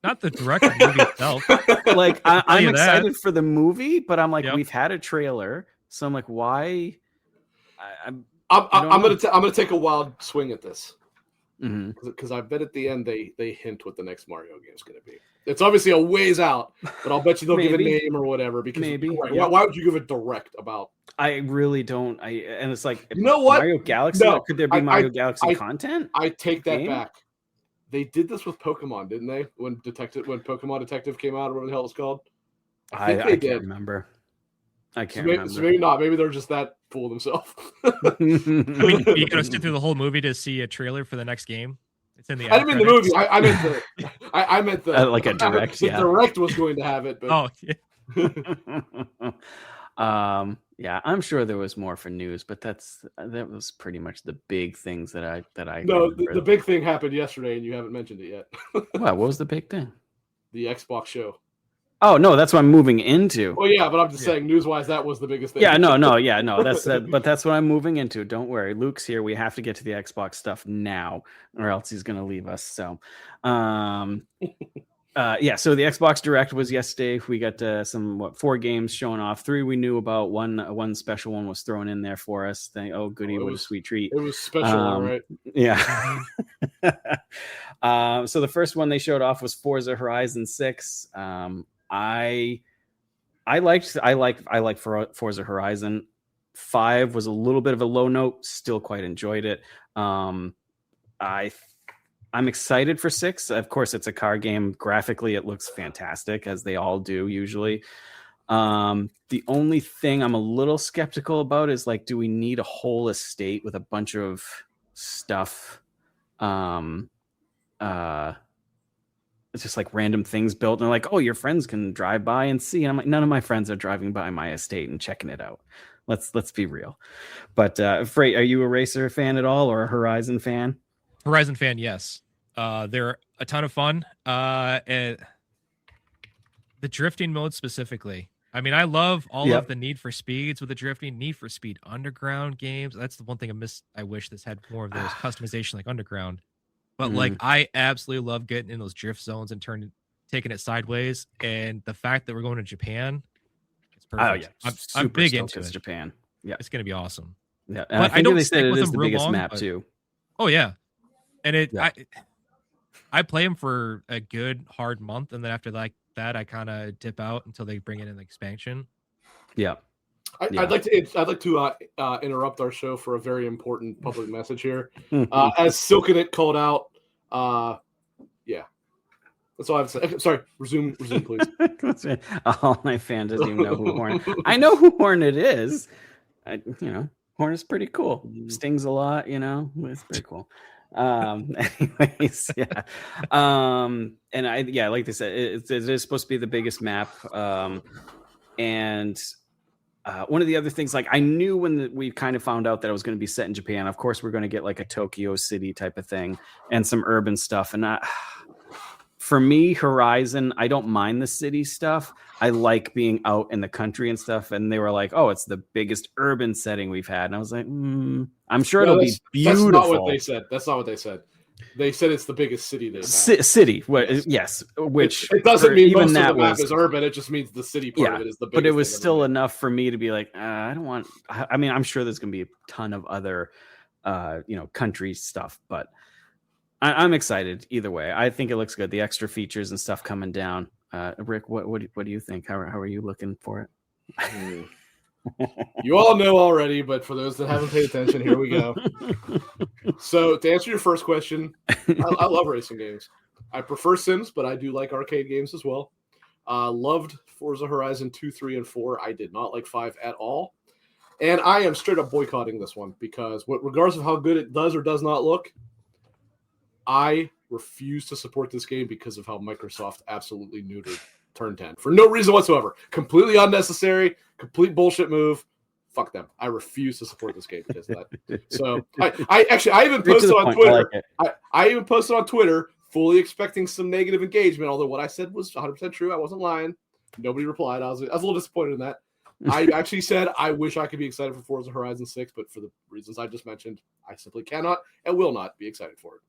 [SPEAKER 2] Not the direct movie itself.
[SPEAKER 1] Like I'm excited for the movie, but I'm like, we've had a trailer, so I'm like, why? I'm
[SPEAKER 3] gonna take a wild swing at this
[SPEAKER 1] because
[SPEAKER 3] I bet at the end they hint what the next Mario game is going to be. It's obviously a ways out, but I'll bet you they'll give a name or whatever. Because why would you give a direct about?
[SPEAKER 1] I really don't. And it's like,
[SPEAKER 3] you know what?
[SPEAKER 1] Mario Galaxy? No, could there be Mario Galaxy content?
[SPEAKER 3] I take that back. They did this with Pokemon, didn't they? When Pokemon Detective came out, or whatever the hell it's called.
[SPEAKER 1] I can't remember. I can't remember.
[SPEAKER 3] So maybe not. Maybe they're just that full of themselves.
[SPEAKER 2] I mean, you gotta sit through the whole movie to see a trailer for the next game. It's in the.
[SPEAKER 3] I didn't mean the movie. I meant the
[SPEAKER 1] like a direct.
[SPEAKER 3] The direct was going to have it, but
[SPEAKER 1] yeah, I'm sure there was more for news, but that was pretty much the big things that I.
[SPEAKER 3] No, the big thing happened yesterday, and you haven't mentioned it yet.
[SPEAKER 1] What was the big thing?
[SPEAKER 3] The Xbox show.
[SPEAKER 1] Oh no, that's what I'm moving into.
[SPEAKER 3] Well, yeah, but I'm just saying, news-wise, that was the biggest thing.
[SPEAKER 1] Yeah, no. That's but that's what I'm moving into. Don't worry, Luke's here. We have to get to the Xbox stuff now, or else he's gonna leave us. So, so the Xbox Direct was yesterday. We got 4 games showing off. 3 we knew about. One special one was thrown in there for us. Oh goody, what a sweet treat!
[SPEAKER 3] It was special, right?
[SPEAKER 1] Yeah. So the first one they showed off was Forza Horizon 6. I like Forza Horizon. 5 was a little bit of a low note. Still quite enjoyed it. I'm excited for 6. Of course, it's a car game. Graphically, it looks fantastic, as they all do usually. The only thing I'm a little skeptical about is, like, do we need a whole estate with a bunch of stuff? It's just like random things built, and they're like, oh, your friends can drive by and see. And I'm like, none of my friends are driving by my estate and checking it out. Let's be real. But Freight, are you a racer fan at all, or a Horizon fan?
[SPEAKER 2] Horizon fan, yes. They're a ton of fun. And the drifting mode specifically. I mean, I love all of the Need for Speeds with the drifting, Need for Speed Underground games. That's the one thing I wish this had more of those customization like Underground. But like, I absolutely love getting in those drift zones and taking it sideways. And the fact that we're going to Japan, it's perfect.
[SPEAKER 1] Oh yeah,
[SPEAKER 2] I'm big into it.
[SPEAKER 1] Japan. Yeah,
[SPEAKER 2] it's gonna be awesome.
[SPEAKER 1] Yeah, and I think they said it is the biggest map too.
[SPEAKER 2] Oh yeah, and I play them for a good hard month, and then after that I kind of dip out until they bring in an expansion.
[SPEAKER 1] Yeah.
[SPEAKER 3] I'd like to interrupt our show for a very important public message here. As Silkenit called out, that's all I have to say. Sorry, resume, please.
[SPEAKER 1] All my fans doesn't even know who Horn. I know who Horn it is. Horn is pretty cool. Stings a lot. It's pretty cool. Anyways, yeah. And like they said, it is supposed to be the biggest map. And one of the other things, like, I knew when we kind of found out that it was going to be set in Japan, of course, we're going to get like a Tokyo City type of thing and some urban stuff. And for me, Horizon, I don't mind the city stuff. I like being out in the country and stuff. And they were like, oh, it's the biggest urban setting we've had. And I was like, I'm sure it'll be beautiful.
[SPEAKER 3] That's not what they said. They said it's the biggest city they've had.
[SPEAKER 1] City. Yes. Which
[SPEAKER 3] it doesn't mean
[SPEAKER 1] even
[SPEAKER 3] most
[SPEAKER 1] that
[SPEAKER 3] of the map
[SPEAKER 1] was
[SPEAKER 3] is urban. It just means the city part of it is the biggest.
[SPEAKER 1] But it was still enough for me to be like, I don't want. I mean, I'm sure there's going to be a ton of other, country stuff, but I'm excited either way. I think it looks good. The extra features and stuff coming down. Rick, what do you think? How are you looking for it?
[SPEAKER 3] You all know already, but for those that haven't paid attention, here we go. So to answer your first question, I love racing games. I prefer Sims, but I do like arcade games as well. Loved Forza Horizon 2, 3, and 4. I did not like 5 at all. And I am straight up boycotting this one because regardless of how good it does or does not look, I refuse to support this game because of how Microsoft absolutely neutered Turn 10 for no reason whatsoever. Completely unnecessary, complete bullshit move. Fuck them. I refuse to support this game because of that. So I even posted on Twitter. I even posted on Twitter, fully expecting some negative engagement. Although what I said was 100% true. I wasn't lying. Nobody replied. I was a little disappointed in that. I actually said I wish I could be excited for Forza Horizon 6, but for the reasons I just mentioned, I simply cannot and will not be excited for it.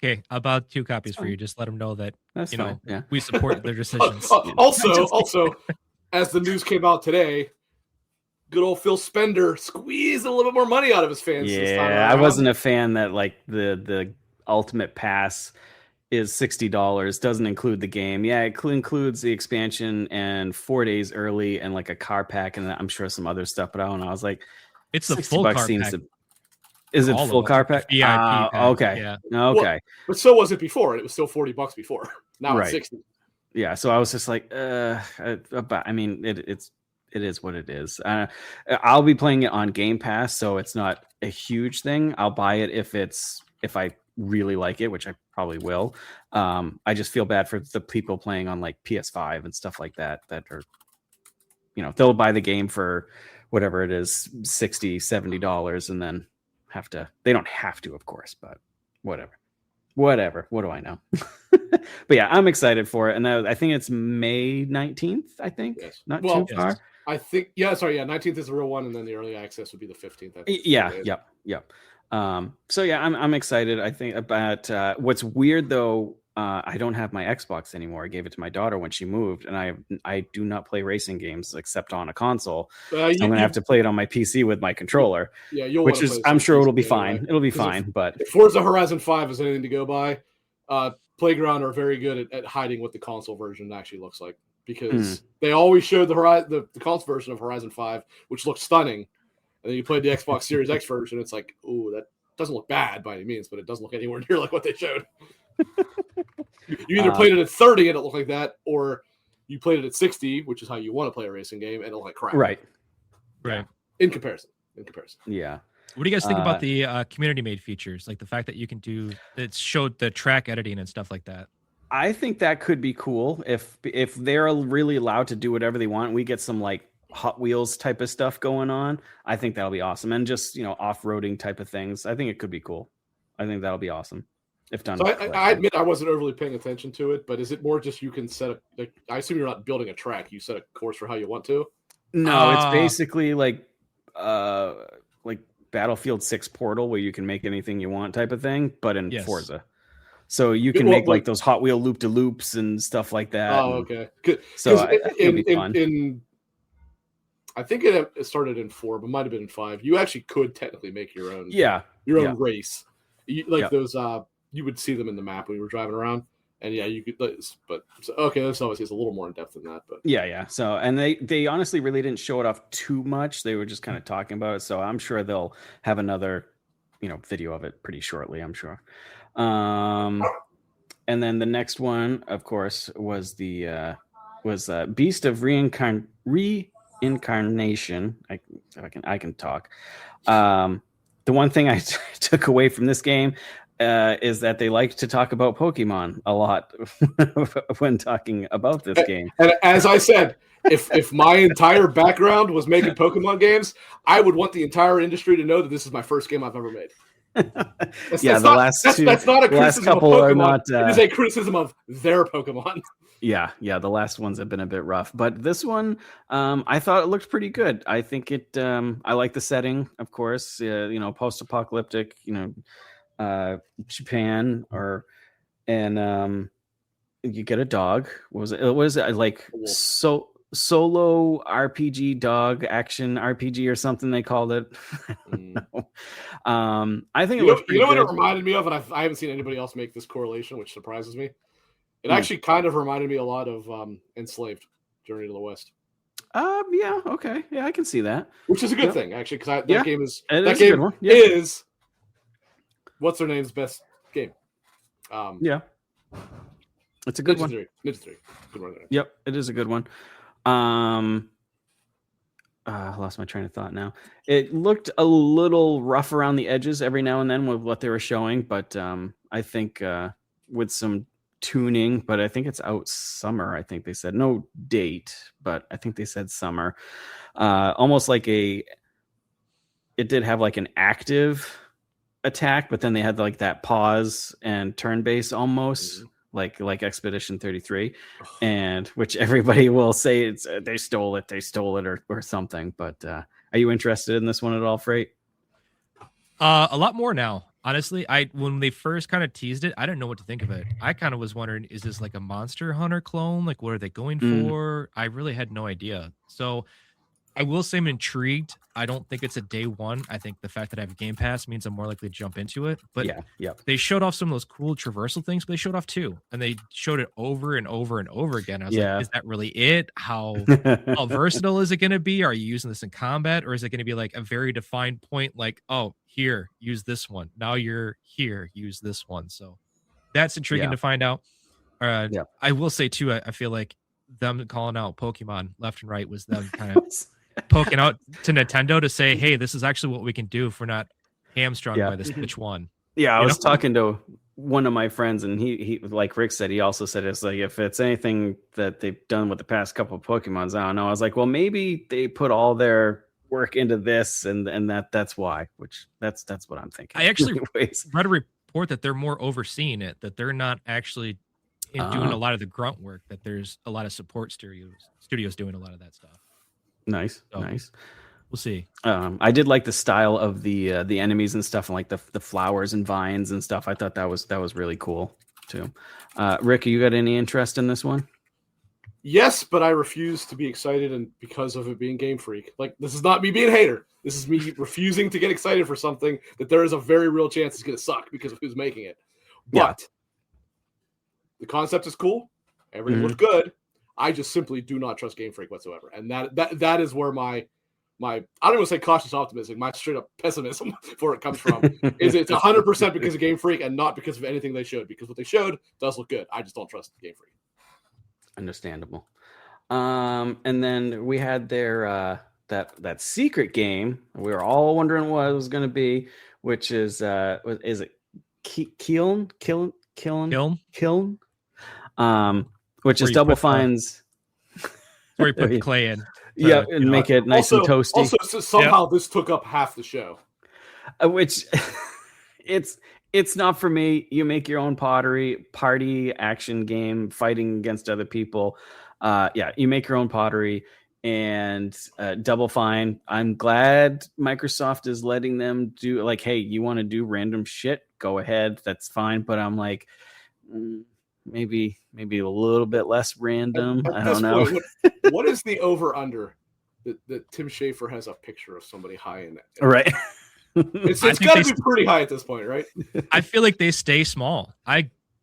[SPEAKER 2] Okay, about 2 copies for you. Just let them know that
[SPEAKER 1] yeah.
[SPEAKER 2] we support their decisions.
[SPEAKER 3] Also, as the news came out today, good old Phil Spender squeezed a little bit more money out of his fans.
[SPEAKER 1] Yeah,
[SPEAKER 3] this time around.
[SPEAKER 1] I wasn't a fan that like the Ultimate Pass is $60, doesn't include the game. Yeah, it includes the expansion and 4 days early and like a car pack and I'm sure some other stuff. But I don't know. I was like,
[SPEAKER 2] it's the full car pack.
[SPEAKER 1] Is it full car pack?
[SPEAKER 2] VIP pack?
[SPEAKER 1] Okay. Yeah. Okay.
[SPEAKER 3] Well, but so was it before. It was still $40 before. Now it's 60.
[SPEAKER 1] Yeah. So I was just like, I mean, it is what it is. I'll be playing it on Game Pass, so it's not a huge thing. I'll buy it if I really like it, which I probably will. I just feel bad for the people playing on like PS5 and stuff like that are, they'll buy the game for whatever it is, $60, $70, and then they don't have to, of course, but whatever, what do I know? But yeah, I'm excited for it. And I think it's May 19th, I think.
[SPEAKER 3] Yes.
[SPEAKER 1] Not too far.
[SPEAKER 3] I think, 19th is the real one. And then the early access would be the 15th.
[SPEAKER 1] Yep. So yeah, I'm excited. I think about what's weird though. I don't have my Xbox anymore. I gave it to my daughter when she moved, and I do not play racing games except on a console. I'm gonna have to play it on my PC with my controller.
[SPEAKER 3] Yeah,
[SPEAKER 1] I'm sure it'll be fine. Anyway. It'll be fine. But
[SPEAKER 3] if Forza Horizon 5 is anything to go by, Playground are very good at hiding what the console version actually looks like because they always showed the console version of Horizon 5, which looked stunning, and then you played the Xbox Series X version. It's like, ooh, that doesn't look bad by any means, but it doesn't look anywhere near like what they showed. You either played it at 30 and it looked like that, or you played it at 60, which is how you want to play a racing game, and it looked like crap.
[SPEAKER 2] Right.
[SPEAKER 3] In comparison.
[SPEAKER 1] Yeah.
[SPEAKER 2] What do you guys think about the community-made features, like the fact that you can it showed the track editing and stuff like that?
[SPEAKER 1] I think that could be cool if they're really allowed to do whatever they want. We get some like Hot Wheels type of stuff going on. I think that'll be awesome, and just off-roading type of things. I think it could be cool. I think that'll be awesome. If done.
[SPEAKER 3] So I admit I wasn't overly paying attention to it, but is it more just you can set I assume you're not building a track. You set a course for how you want to?
[SPEAKER 1] No, it's basically like Battlefield 6 Portal where you can make anything you want type of thing, but in Forza. So you can make like those Hot Wheel loop-de-loops and stuff like that.
[SPEAKER 3] Oh, okay. Good.
[SPEAKER 1] So it'll be fun.
[SPEAKER 3] I think it started in 4, but might have been in 5. You actually could technically make your own. Your own race. Those you would see them in the map when we were driving around, and you could. This obviously is a little more in depth than that, but
[SPEAKER 1] yeah. So, and they honestly really didn't show it off too much. They were just kind of talking about it. So I'm sure they'll have another, video of it pretty shortly. I'm sure. And then the next one, of course, was the Beast of Reincarnation. I can talk. The one thing I took away from this game is that they like to talk about Pokemon a lot when talking about this game.
[SPEAKER 3] And as I said, if my entire background was making Pokemon games, I would want the entire industry to know that this is my first game I've ever made. That's not a criticism of Pokemon. It is a criticism of their Pokemon.
[SPEAKER 1] Yeah, the last ones have been a bit rough, but this one, I thought it looked pretty good. I think I like the setting, of course. Post-apocalyptic, Japan, and you get a dog. What was it? It was like solo RPG dog action RPG or something they called it. I don't know. I think it looks pretty
[SPEAKER 3] what
[SPEAKER 1] good.
[SPEAKER 3] it reminded me of, and I haven't seen anybody else make this correlation, which surprises me. It actually kind of reminded me a lot of Enslaved, Journey to the West.
[SPEAKER 1] Yeah, okay, yeah, I can see that.
[SPEAKER 3] Which is a good thing, actually, because that game is what's their name's best game.
[SPEAKER 1] Yeah, it's a good one.
[SPEAKER 3] Ninja 3. Good one.
[SPEAKER 1] Yep, it is a good one. I lost my train of thought now. It looked a little rough around the edges every now and then with what they were showing, but I think with some tuning, but I think it's out summer. I think they said no date, but I think they said summer. Almost like it did have like an active attack, but then they had like that pause and turn based almost. Like Expedition 33, and which everybody will say it's they stole it or something. But are you interested in this one at all, Freight?
[SPEAKER 2] A lot more now. Honestly, when they first kind of teased it, I didn't know what to think of it. I kind of was wondering, is this like a Monster Hunter clone? Like, what are they going for? I really had no idea. So I will say I'm intrigued. I don't think it's a day one. I think the fact that I have Game Pass means I'm more likely to jump into it. But they showed off some of those cool traversal things, but they showed off two. And they showed it over and over and over again. I was like, is that really it? How versatile is it going to be? Are you using this in combat? Or is it going to be like a very defined point? Like, oh, here, use this one. Now you're here, use this one. So that's intriguing to find out. I will say too, I feel like them calling out Pokemon left and right was them kind of poking out to Nintendo to say, hey, this is actually what we can do if we're not hamstrung by this Switch One.
[SPEAKER 1] Yeah, I was talking to one of my friends, and he like Rick said, he also said it's like if it's anything that they've done with the past couple of Pokemons, I don't know. I was like, well, maybe they put all their work into this, and that's why. Which that's what I'm thinking.
[SPEAKER 2] I actually read a report that they're more overseeing it, that they're not actually doing a lot of the grunt work. That there's a lot of support studios doing a lot of that stuff.
[SPEAKER 1] Nice.
[SPEAKER 2] We'll see.
[SPEAKER 1] I did like the style of the enemies and stuff, and like the flowers and vines and stuff. I thought that was really cool too. Rick, you got any interest in this one?
[SPEAKER 3] Yes, but I refuse to be excited, and because of it being Game Freak. Like, this is not me being a hater. This is me refusing to get excited for something that there is a very real chance it's going to suck because of who's making it. But the concept is cool. Everything looks good. I just simply do not trust Game Freak whatsoever, and that is where my I don't even say cautious optimism, my straight up pessimism for it comes from. Is it's 100% because of Game Freak and not because of anything they showed? Because what they showed does look good. I just don't trust Game Freak.
[SPEAKER 1] Understandable. And then we had their that secret game. We were all wondering what it was going to be, which is it Kiln? Which is Double Fine's.
[SPEAKER 2] Where you put the clay in.
[SPEAKER 1] And make it nice and toasty.
[SPEAKER 3] Also, somehow this took up half the show.
[SPEAKER 1] Which it's not for me. You make your own party action game, fighting against other people. You make your own pottery, and Double Fine. I'm glad Microsoft is letting them do, like, hey, you want to do random shit? Go ahead, that's fine. But I'm like, maybe a little bit less random. I don't know.
[SPEAKER 3] Point, what is the over-under that Tim Schafer has a picture of somebody high in it?
[SPEAKER 1] Right.
[SPEAKER 3] It's got to be pretty high at this point, right?
[SPEAKER 2] I feel like they stay small.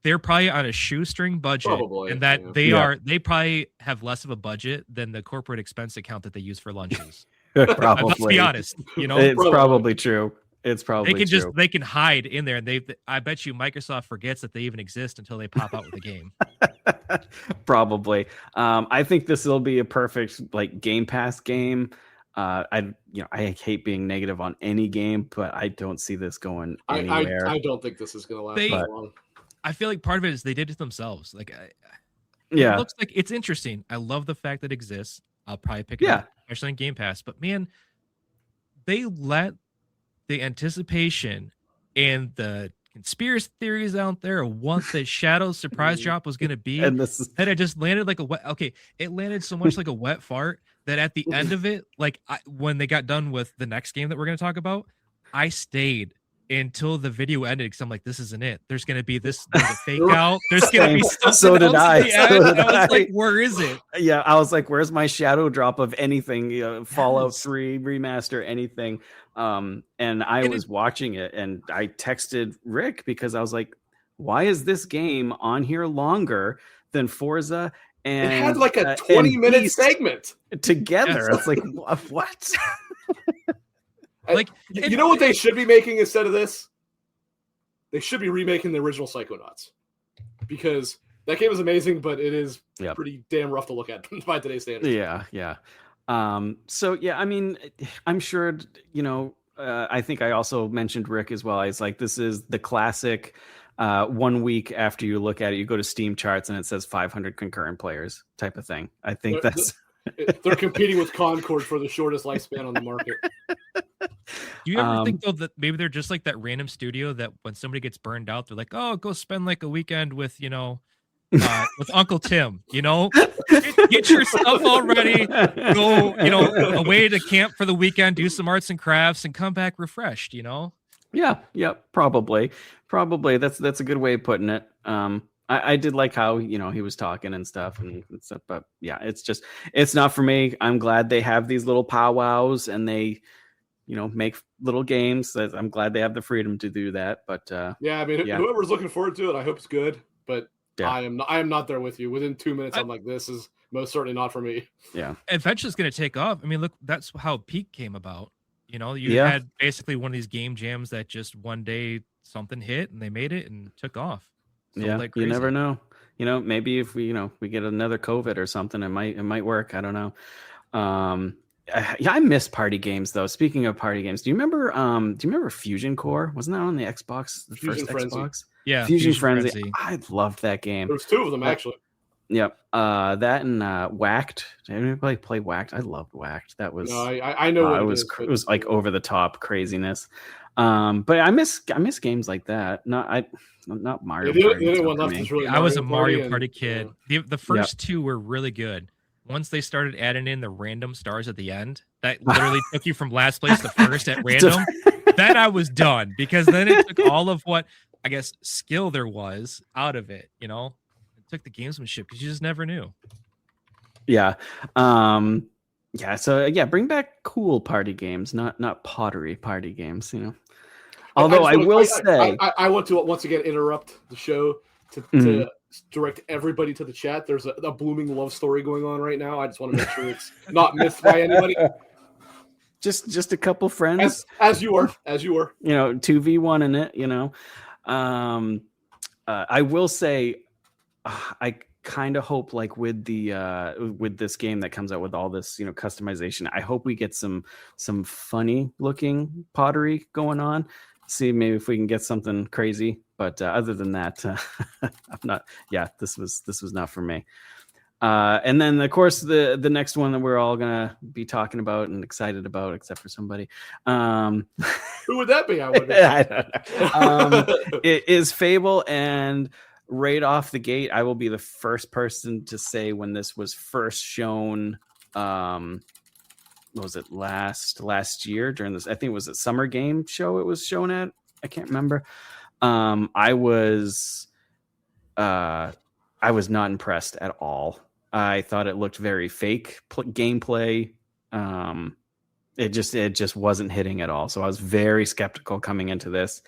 [SPEAKER 2] They're probably on a shoestring budget,
[SPEAKER 3] probably,
[SPEAKER 2] and that they probably have less of a budget than the corporate expense account that they use for lunches.
[SPEAKER 1] Probably.
[SPEAKER 2] Let's be honest.
[SPEAKER 1] It's probably true. It's probably
[SPEAKER 2] they can hide in there, and I bet you Microsoft forgets that they even exist until they pop out with a game.
[SPEAKER 1] Probably. I think this will be a perfect like Game Pass game. I hate being negative on any game, but I don't see this going anywhere.
[SPEAKER 3] I don't think this is going to last that long.
[SPEAKER 2] I feel like part of it is they did it themselves. Like,
[SPEAKER 1] it
[SPEAKER 2] looks like it's interesting. I love the fact that it exists. I'll probably pick it up, especially in Game Pass. But man, they let the anticipation and the conspiracy theories out there of what the Shadow's surprise drop was going to be, and that it just landed like it landed so much like a wet fart that at the end of it, like when they got done with the next game that we're going to talk about, I stayed until the video ended because I'm like, this isn't it. There's gonna be there's a fake out. There's gonna be something
[SPEAKER 1] So did
[SPEAKER 2] else
[SPEAKER 1] I.
[SPEAKER 2] at the end.
[SPEAKER 1] So did
[SPEAKER 2] I was like,
[SPEAKER 1] I.
[SPEAKER 2] where is it?
[SPEAKER 1] Yeah, I was like, where's my shadow drop of anything? Fallout
[SPEAKER 2] Yes.
[SPEAKER 1] 3 remaster, anything. And I was watching it, and I texted Rick because I was like, why is this game on here longer than Forza? And
[SPEAKER 3] it had like a 20-minute segment
[SPEAKER 1] together.
[SPEAKER 2] Yes.
[SPEAKER 1] It's like, what?
[SPEAKER 2] Like,
[SPEAKER 3] you know what they should be making instead of this? They should be remaking the original Psychonauts, because that game is amazing, but it is pretty damn rough to look at by today's standards.
[SPEAKER 1] Yeah. So yeah, I mean, I'm sure, I think I also mentioned Rick as well. I was like, this is the classic 1 week after you look at it, you go to Steam charts and it says 500 concurrent players type of thing. I think
[SPEAKER 3] they're competing with Concord for the shortest lifespan on the market.
[SPEAKER 2] Do you ever think though that maybe they're just like that random studio that when somebody gets burned out, they're like, oh, go spend like a weekend with, with Uncle Tim, get your stuff all ready, go, away to camp for the weekend, do some arts and crafts and come back refreshed,
[SPEAKER 1] Yeah, probably. That's a good way of putting it. I did like how, he was talking and stuff and stuff, but yeah, it's not for me. I'm glad they have these little powwows and they, make little games. I'm glad they have the freedom to do that. But
[SPEAKER 3] whoever's looking forward to it, I hope it's good. But I am not there with you. Within 2 minutes, I'm like, this is most certainly not for me.
[SPEAKER 1] Yeah,
[SPEAKER 2] eventually it's going to take off. I mean, look, that's how Peak came about. You had basically one of these game jams that just one day something hit and they made it and took off.
[SPEAKER 1] Like you never know. Maybe if we get another COVID or something, it might work. I don't know. I miss party games though. Speaking of party games, do you remember Fusion Core? Wasn't that on the Xbox? The
[SPEAKER 3] Fusion
[SPEAKER 1] first
[SPEAKER 3] Frenzy.
[SPEAKER 1] Xbox?
[SPEAKER 2] Yeah,
[SPEAKER 1] Fusion Frenzy. I loved that game.
[SPEAKER 3] There's two of them actually.
[SPEAKER 1] Yep. That and Whacked. Did anybody play Whacked? I loved Whacked. That was
[SPEAKER 3] I know what
[SPEAKER 1] it was like over the top craziness. But I miss games like that. Not Mario Party.
[SPEAKER 3] The other one left is really
[SPEAKER 2] I was a Mario Party kid. The first two were really good. Once they started adding in the random stars at the end, that literally took you from last place to first at random. Then I was done, because then it took all of what I guess skill there was out of it. It took the gamesmanship because you just never knew.
[SPEAKER 1] Yeah. So bring back cool party games, not pottery party games. Although I will say,
[SPEAKER 3] I want to once again interrupt the show to direct everybody to the chat. There's a blooming love story going on right now. I just want to make sure it's not missed by anybody.
[SPEAKER 1] Just a couple friends,
[SPEAKER 3] as you were,
[SPEAKER 1] 2v1 in it. I will say, I kind of hope like with this game that comes out with all this customization, I hope we get some funny looking pottery going on. See maybe if we can get something crazy, but other than that, I'm not. Yeah, this was not for me. And then of course the next one that we're all gonna be talking about and excited about, except for somebody.
[SPEAKER 3] Who would that be? I wonder.
[SPEAKER 1] I don't know. It is Fable, and right off the gate, I will be the first person to say when this was first shown. What was it last year during this? I think it was a summer game show. It was shown at. I can't remember. I was not impressed at all. I thought it looked very fake gameplay. It just wasn't hitting at all. So I was very skeptical coming into this.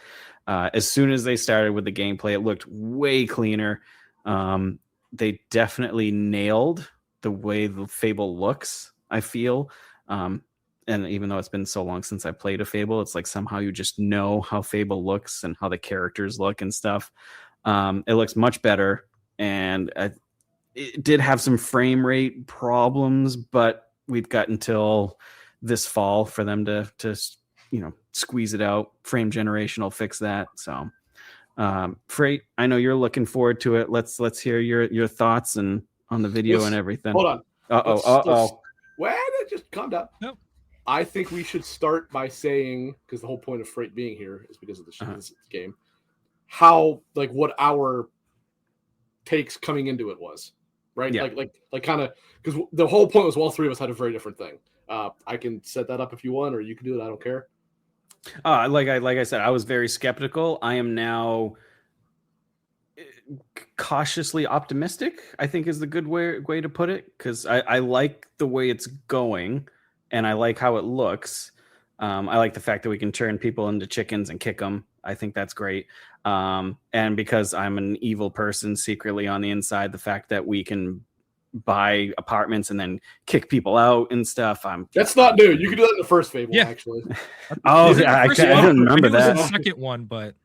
[SPEAKER 1] As soon as they started with the gameplay, it looked way cleaner. They definitely nailed the way the Fable looks, I feel. And even though it's been so long since I played a Fable, it's like somehow you just know how Fable looks and how the characters look and stuff. It looks much better, and it did have some frame rate problems, but we've got until this fall for them to squeeze it out. Frame generation will fix that. So, Freight, I know you're looking forward to it. Let's hear your thoughts and on the video and everything.
[SPEAKER 3] Hold on.
[SPEAKER 1] Uh-oh.
[SPEAKER 3] Well, just calm down.
[SPEAKER 2] Nope.
[SPEAKER 3] I think we should start by saying, because the whole point of Freight being here is because of this game, how what our takes coming into it was, right?
[SPEAKER 1] Yeah.
[SPEAKER 3] Like kind of, because the whole point was all three of us had a very different thing. I can set that up if you want, or you can do it. I don't care.
[SPEAKER 1] Like I said, I was very skeptical. I am now cautiously optimistic, I think is the good way to put it, because I like the way it's going and I like how it looks. I like the fact that we can turn people into chickens and kick them. I think that's great. And because I'm an evil person secretly on the inside, the fact that we can buy apartments and then kick people out and stuff.
[SPEAKER 3] That's not new. You can do that in the first Fable, actually.
[SPEAKER 1] Oh, yeah, I didn't remember that.
[SPEAKER 2] The second one, but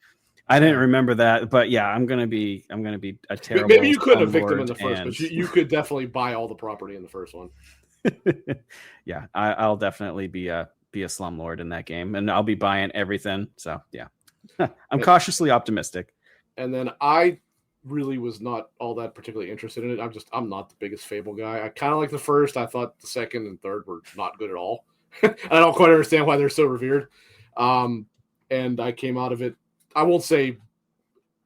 [SPEAKER 1] I didn't remember that. But yeah, I'm gonna be a terrible.
[SPEAKER 3] Maybe you couldn't evict them in the first, but you could definitely buy all the property in the first one.
[SPEAKER 1] Yeah, I'll definitely be a slumlord in that game, and I'll be buying everything. So yeah, I'm cautiously optimistic.
[SPEAKER 3] And then I really was not all that particularly interested in it. I'm not the biggest Fable guy. I kind of like the first. I thought the second and third were not good at all. I don't quite understand why they're so revered. And I came out of it, I won't say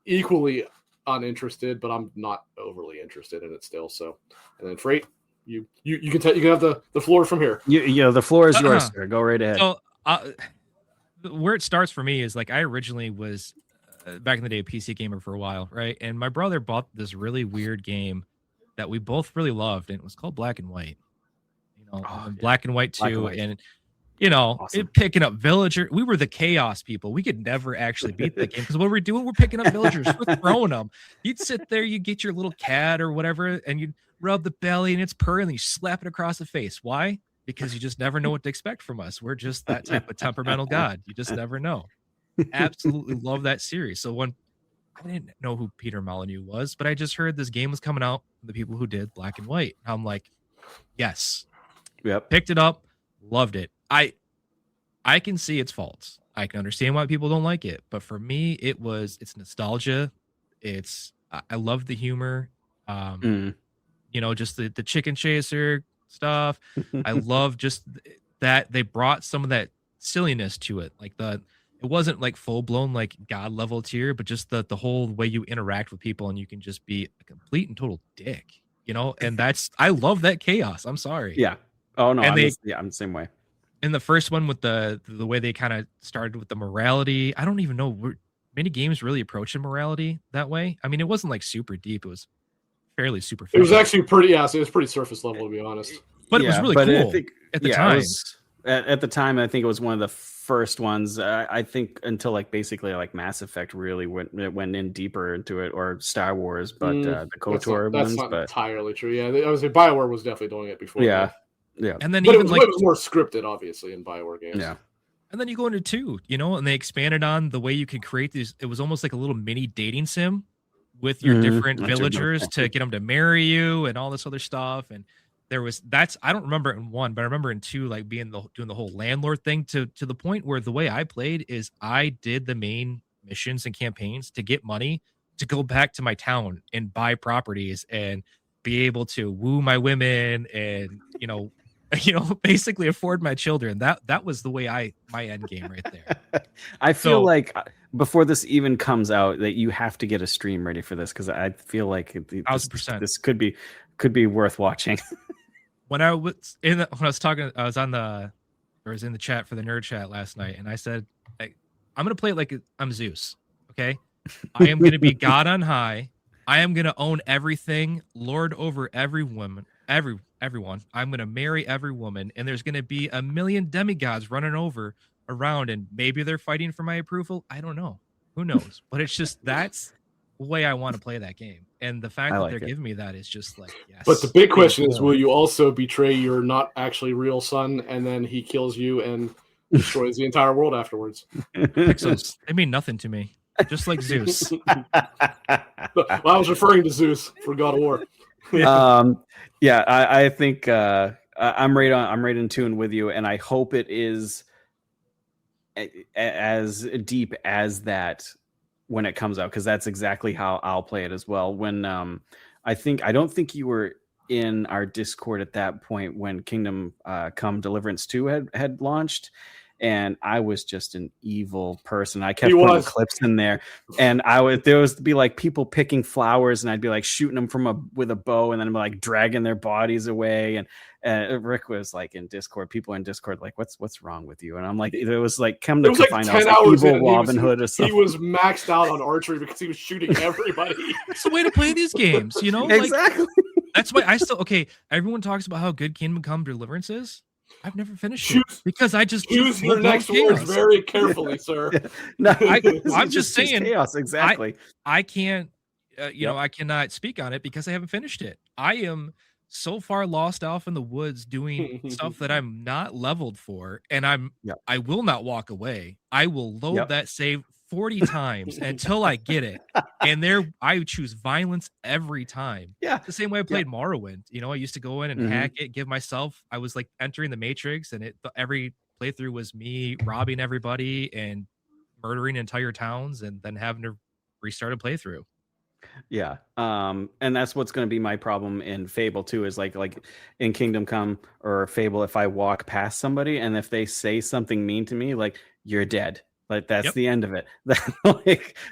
[SPEAKER 3] equally uninterested, but I'm not overly interested in it still. So, and then Freight, you can have the floor from here.
[SPEAKER 1] The floor is yours, sir. Go right ahead.
[SPEAKER 2] So, where it starts for me is like I originally was back in the day a PC gamer for a while, right? And my brother bought this really weird game that we both really loved, and it was called Black and White. Black and White 2, and awesome. Picking up villager. We were the chaos people. We could never actually beat the game because what we're doing, we're picking up villagers, we're throwing them. You'd sit there, you get your little cat or whatever, and you'd rub the belly and it's purring, and you slap it across the face. Why? Because you just never know what to expect from us. We're just that type of temperamental god. You just never know. Absolutely love that series. So when I didn't know who Peter Molyneux was, but I just heard this game was coming out from the people who did Black and White. I'm like, yes.
[SPEAKER 1] Yep.
[SPEAKER 2] Picked it up, loved it. I can see its faults. I can understand why people don't like it, but for me, it's nostalgia. I love the humor. Just the chicken chaser stuff. I love just that they brought some of that silliness to it. Like it wasn't like full blown like god level tier, but just the whole way you interact with people and you can just be a complete and total dick, and I love that chaos. I'm sorry.
[SPEAKER 1] Yeah. Oh no. I'm the same way.
[SPEAKER 2] In the first one with the way they kind of started with the morality, I don't even know many games really approaching morality that way. I mean, it wasn't like super deep. It was fairly superficial.
[SPEAKER 3] It was actually pretty, it was pretty surface level, to be honest.
[SPEAKER 2] But it was really cool at the time.
[SPEAKER 1] At the time, I think it was one of the first ones. I think until like basically like Mass Effect really went in deeper into it, or Star Wars, but the KOTOR ones.
[SPEAKER 3] That's not entirely true. Yeah, I was saying BioWare was definitely doing it before.
[SPEAKER 1] Yeah. Yeah.
[SPEAKER 2] And then
[SPEAKER 3] it was more scripted, obviously, in BioWare games.
[SPEAKER 1] Yeah.
[SPEAKER 2] And then you go into 2, and they expanded on the way you could create these. It was almost like a little mini dating sim with your different villagers to get them to marry you and all this other stuff. And I don't remember in 1, but I remember in 2, like doing the whole landlord thing to the point where the way I played is I did the main missions and campaigns to get money to go back to my town and buy properties and be able to woo my women and, basically afford my children. That was the way my end game right there.
[SPEAKER 1] I feel like before this even comes out that you have to get a stream ready for this, because I feel like this could be worth watching.
[SPEAKER 2] When I was in the chat for the nerd chat last night, and I said, I'm gonna play it like I'm Zeus. Okay, I am gonna be God on high. I am gonna own everything, lord over every woman, everyone. I'm gonna marry every woman, and there's gonna be a million demigods running around, and maybe they're fighting for my approval. I don't know. Who knows? But it's just that's the way I want to play that game, and the fact that they're giving me that is just like yes.
[SPEAKER 3] But the big question is, will you also betray your not actually real son, and then he kills you and destroys the entire world afterwards?
[SPEAKER 2] Pixels, they mean nothing to me. Just like Zeus.
[SPEAKER 3] Well, I was referring to Zeus for God of War.
[SPEAKER 1] I think I'm right in tune with you, and I hope it is as deep as that when it comes out, because that's exactly how I'll play it as well. When I don't think you were in our Discord at that point when Kingdom Come Deliverance 2 had launched, and I was just an evil person. I kept putting clips in there, and there was be like people picking flowers, and I'd be like shooting them with a bow, and then I'm like dragging their bodies away. And Rick was like in Discord, people in Discord like, what's wrong with you? And I'm like, it was like, come to find out, like evil Robin Hood or something.
[SPEAKER 3] He was maxed out on archery because he was shooting everybody.
[SPEAKER 2] It's the way to play these games, you know?
[SPEAKER 1] Exactly.
[SPEAKER 2] Like, that's why I still everyone talks about how good Kingdom Come Deliverance is. I've never finished it because I just
[SPEAKER 3] choose your next words very carefully, sir.
[SPEAKER 1] No,
[SPEAKER 2] I'm just saying
[SPEAKER 1] chaos. Exactly.
[SPEAKER 2] I can't, I cannot speak on it because I haven't finished it. I am so far lost off in the woods doing stuff that I'm not leveled for, and I will not walk away. I will load that save 40 times until I get it. And I choose violence every time.
[SPEAKER 1] Yeah.
[SPEAKER 2] The same way I played Morrowind. I used to go in and hack it, I was like entering the Matrix, and every playthrough was me robbing everybody and murdering entire towns and then having to restart a playthrough.
[SPEAKER 1] Yeah. And that's what's going to be my problem in Fable too, is like in Kingdom Come or Fable, if I walk past somebody and if they say something mean to me, like, you're dead. Like that's the end of it.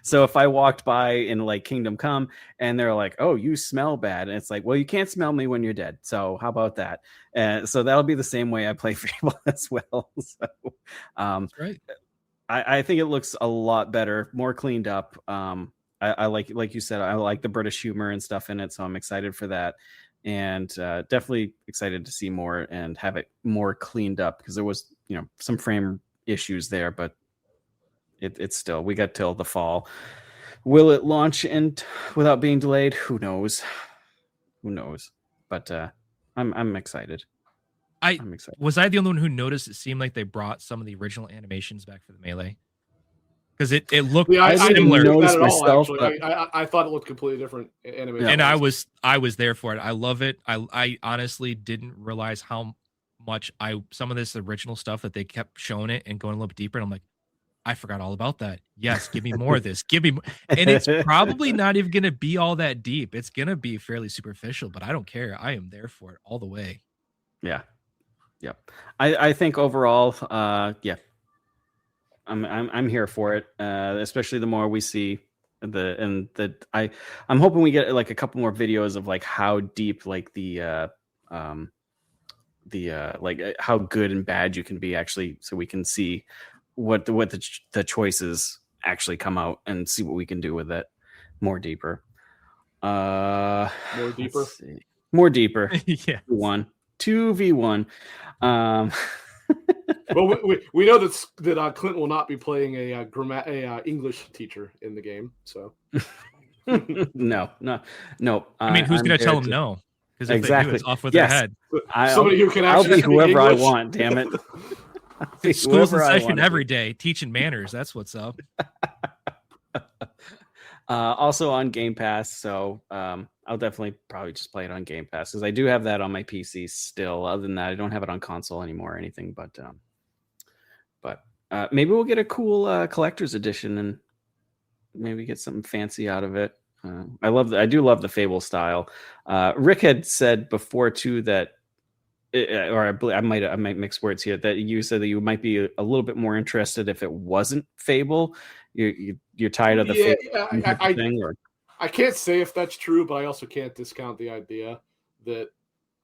[SPEAKER 1] So if I walked by in like Kingdom Come and they're like, "Oh, you smell bad," and it's like, "Well, you can't smell me when you're dead." So how about that? So that'll be the same way I play Fable as well. So,
[SPEAKER 2] that's right.
[SPEAKER 1] I think it looks a lot better, more cleaned up. I like you said, I like the British humor and stuff in it, so I'm excited for that, and definitely excited to see more and have it more cleaned up because there was some frame issues there, but. It's still, we got till the fall. Will it launch without being delayed? Who knows? But I'm excited. I'm excited.
[SPEAKER 2] Was I the only one who noticed it seemed like they brought some of the original animations back for the Melee? Because it looked
[SPEAKER 3] I
[SPEAKER 2] similar.
[SPEAKER 3] didn't notice myself, I thought it looked completely different animation.
[SPEAKER 2] And I was there for it. I love it. I honestly didn't realize how much some of this original stuff that they kept showing it and going a little bit deeper. And I'm like, I forgot all about that. Yes, give me more of this. Give me more. And it's probably not even going to be all that deep. It's going to be fairly superficial, but I don't care. I am there for it all the way.
[SPEAKER 1] Yeah. Yep. I think overall, I'm here for it. Especially the more we see I'm hoping we get like a couple more videos of like how deep like the like how good and bad you can be actually, so we can see what the choices actually come out and see what we can do with it more deeper.
[SPEAKER 3] More
[SPEAKER 1] deeper.
[SPEAKER 3] Yeah.
[SPEAKER 1] 2v1.
[SPEAKER 3] Well, we know that Clint will not be playing a English teacher in the game, so
[SPEAKER 1] no.
[SPEAKER 2] I mean, who's going to tell him no? Because if
[SPEAKER 1] exactly,
[SPEAKER 2] they do, it's off with their head.
[SPEAKER 3] Somebody who can actually
[SPEAKER 1] I'll be whoever I want. Damn it.
[SPEAKER 2] School's in session every day, teaching manners. That's what's up.
[SPEAKER 1] Also on Game Pass, so I'll definitely probably just play it on Game Pass because I do have that on my PC still. Other than that, I don't have it on console anymore or anything. But maybe we'll get a cool collector's edition and maybe get something fancy out of it. I do love the Fable style. Rick had said before too that. I might mix words here. That you said that you might be a little bit more interested if it wasn't Fable. You're tired of the Fable thing, or
[SPEAKER 3] I can't say if that's true, but I also can't discount the idea that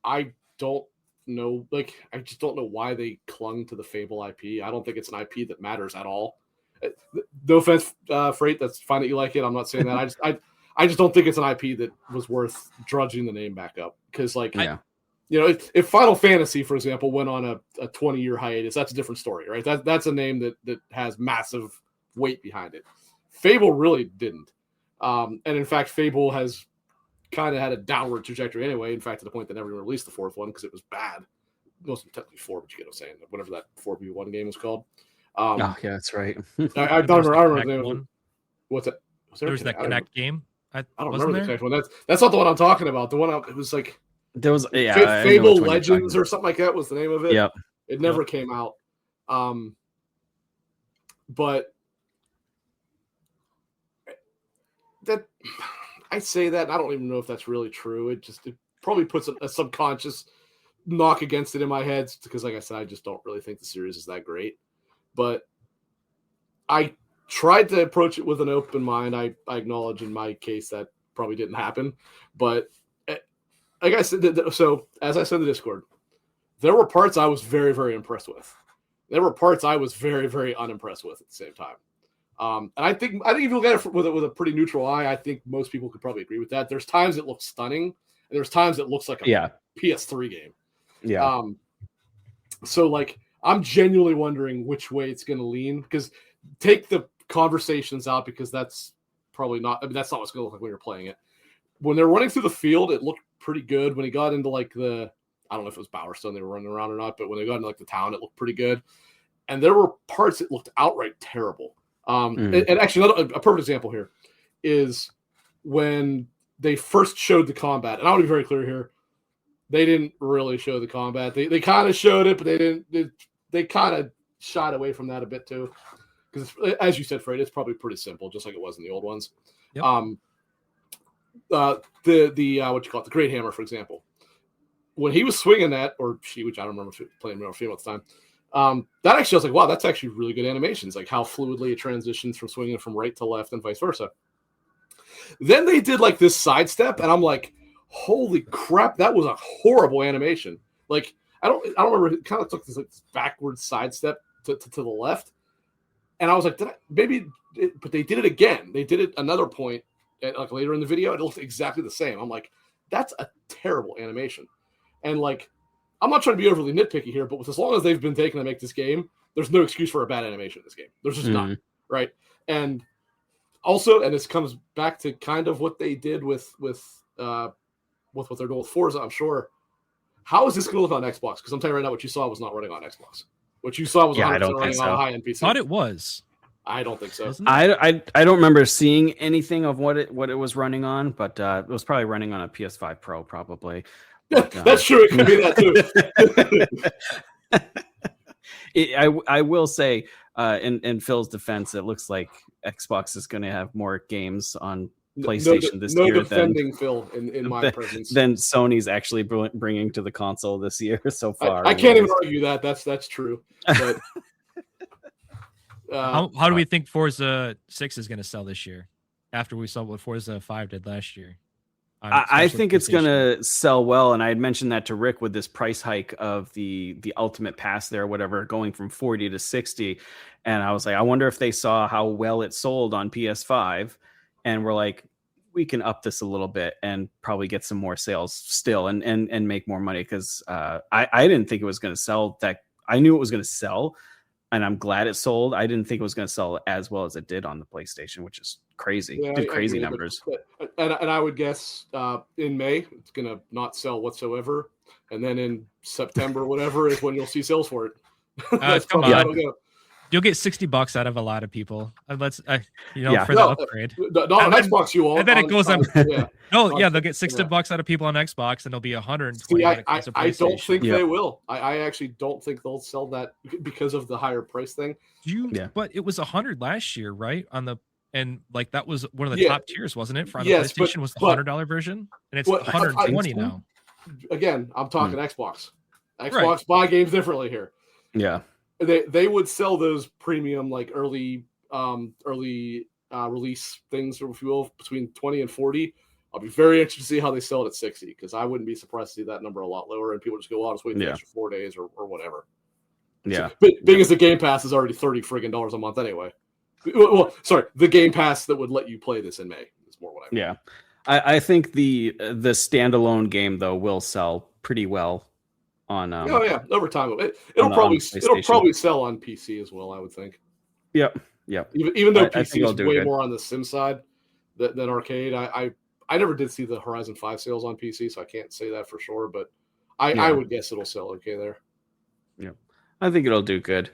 [SPEAKER 3] I don't know. Like, I just don't know why they clung to the Fable IP. I don't think it's an IP that matters at all. No offense, Freight. That's fine that you like it. I'm not saying that. I just don't think it's an IP that was worth drudging the name back up because, like, if Final Fantasy, for example, went on a 20-year hiatus, that's a different story, right? That's a name that has massive weight behind it. Fable really didn't. And in fact, Fable has kind of had a downward trajectory anyway. In fact, to the point that never even released the fourth one because it was bad. Most of them technically 4, but you get what I'm saying. Whatever that 4v1 game was called.
[SPEAKER 1] Yeah, that's right.
[SPEAKER 3] I don't remember the name of it. What's it?
[SPEAKER 2] There was that Connect game.
[SPEAKER 3] I don't remember the Connect one. That's not the one I'm talking about. The one it was like.
[SPEAKER 1] There was
[SPEAKER 3] Fable Legends or something like that was the name of it.
[SPEAKER 1] Yep.
[SPEAKER 3] It never came out. But that I say that, and I don't even know if that's really true. It probably puts a subconscious knock against it in my head because, like I said, I just don't really think the series is that great. but I tried to approach it with an open mind. I acknowledge in my case that probably didn't happen, but like I said, so as I said in the Discord, there were parts I was very, very impressed with. There were parts I was very, very unimpressed with at the same time. And I think if you look at it with a pretty neutral eye, I think most people could probably agree with that. There's times it looks stunning, and there's times it looks like a PS3 game.
[SPEAKER 1] Yeah.
[SPEAKER 3] So like I'm genuinely wondering which way it's going to lean, because take the conversations out, because that's probably not. I mean, that's not what's going to look like when you're playing it. When they're running through the field, it looked pretty good. When he got into like I don't know if it was Bowerstone they were running around or not, but when they got into like the town, it looked pretty good. And there were parts that looked outright terrible. And actually, a perfect example here is when they first showed the combat. And I want to be very clear here. They didn't really show the combat. They kind of showed it, but they didn't. They kind of shied away from that a bit too. Because as you said, Fred, it's probably pretty simple, just like it was in the old ones.
[SPEAKER 2] Yep.
[SPEAKER 3] What you call it, the Great Hammer, for example. When he was swinging that, or she, which I don't remember if she was playing male or female at the time, that actually I was like, wow, that's actually really good animations, like how fluidly it transitions from swinging from right to left and vice versa. Then they did like this sidestep, and I'm like, holy crap, that was a horrible animation. Like I don't remember. It kind of took this like backward sidestep to the left, and I was like, but they did it again. They did it another point, like later in the video. It looked exactly the same. I'm like, that's a terrible animation. And like, I'm not trying to be overly nitpicky here, but with as long as they've been taken to make this game, there's no excuse for a bad animation in this game. There's just none, right? And also, and this comes back to kind of what they did with what they're doing with Forza, I'm sure. How is this going to look on Xbox? Because I'm telling you right now, what you saw was not running on Xbox. What you saw was 100% running on a high-end PC.
[SPEAKER 2] Thought it was.
[SPEAKER 3] I don't think so.
[SPEAKER 1] I don't remember seeing anything of what it was running on, but it was probably running on a PS5 Pro, probably. But,
[SPEAKER 3] that's true. It could be that
[SPEAKER 1] too. I will say, in Phil's defense, it looks like Xbox is going to have more games on PlayStation this year
[SPEAKER 3] defending Phil in my presence
[SPEAKER 1] than Sony's actually bringing to the console this year so far.
[SPEAKER 3] I can't even argue that. That's true. But
[SPEAKER 2] how do we think Forza 6 is going to sell this year after we saw what Forza 5 did last year?
[SPEAKER 1] I think it's going to sell well, and I had mentioned that to Rick with this price hike of the Ultimate Pass there, whatever, going from 40 to 60, and I was like, I wonder if they saw how well it sold on PS5, and we're like, we can up this a little bit and probably get some more sales still, and make more money, because I didn't think it was going to sell that. I knew it was going to sell, and I'm glad it sold. I didn't think it was going to sell as well as it did on the PlayStation, which is crazy.
[SPEAKER 3] Yeah,
[SPEAKER 1] did crazy numbers.
[SPEAKER 3] And I would guess in May it's going to not sell whatsoever, and then in September, whatever, is when you'll see sales for it.
[SPEAKER 2] Come on. You'll get $60 out of a lot of people. For the upgrade.
[SPEAKER 3] Not on Xbox, you won't.
[SPEAKER 2] And then it goes up. They'll get $60 out of people on Xbox, and it'll be $120.
[SPEAKER 3] I don't think they will. I actually don't think they'll sell that because of the higher price thing.
[SPEAKER 2] But it was $100 last year, right? And like that was one of the top tiers, wasn't it? For the PlayStation was the $100 version, and it's $120 now.
[SPEAKER 3] Again, I'm talking Xbox. Xbox buy games differently here.
[SPEAKER 1] Yeah.
[SPEAKER 3] They would sell those premium, like early release things, if you will, between 20 and 40. I'll be very interested to see how they sell it at 60, because I wouldn't be surprised to see that number a lot lower, and people just go, "Oh, I'll just wait the extra 4 days or whatever."
[SPEAKER 1] Yeah,
[SPEAKER 3] so, being as the Game Pass is already $30 friggin' a month anyway. Well, sorry, the Game Pass that would let you play this in May is more what I mean.
[SPEAKER 1] Yeah, I think the standalone game though will sell pretty well. On
[SPEAKER 3] over time it'll probably sell on PC as well, I would think.
[SPEAKER 1] Yep.
[SPEAKER 3] Even though PC is way more on the sim side than arcade. I never did see the Horizon 5 sales on PC, so I can't say that for sure, but I would guess it'll sell okay there.
[SPEAKER 1] Yeah, I think it'll do good.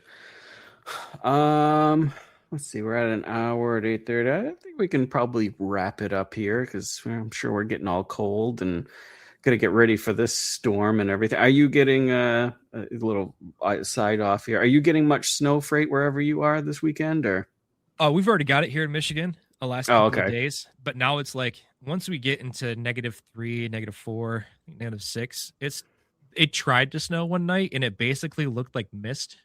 [SPEAKER 1] Let's see, we're at an hour at 8:30. I think we can probably wrap it up here, because I'm sure we're getting all cold and gotta get ready for this storm and everything. Are you getting a little side off here? Are you getting much snow, Freight, wherever you are this weekend? Or
[SPEAKER 2] we've already got it here in Michigan the last couple of days, but now it's like once we get into -3, -4, -6, it tried to snow one night and it basically looked like mist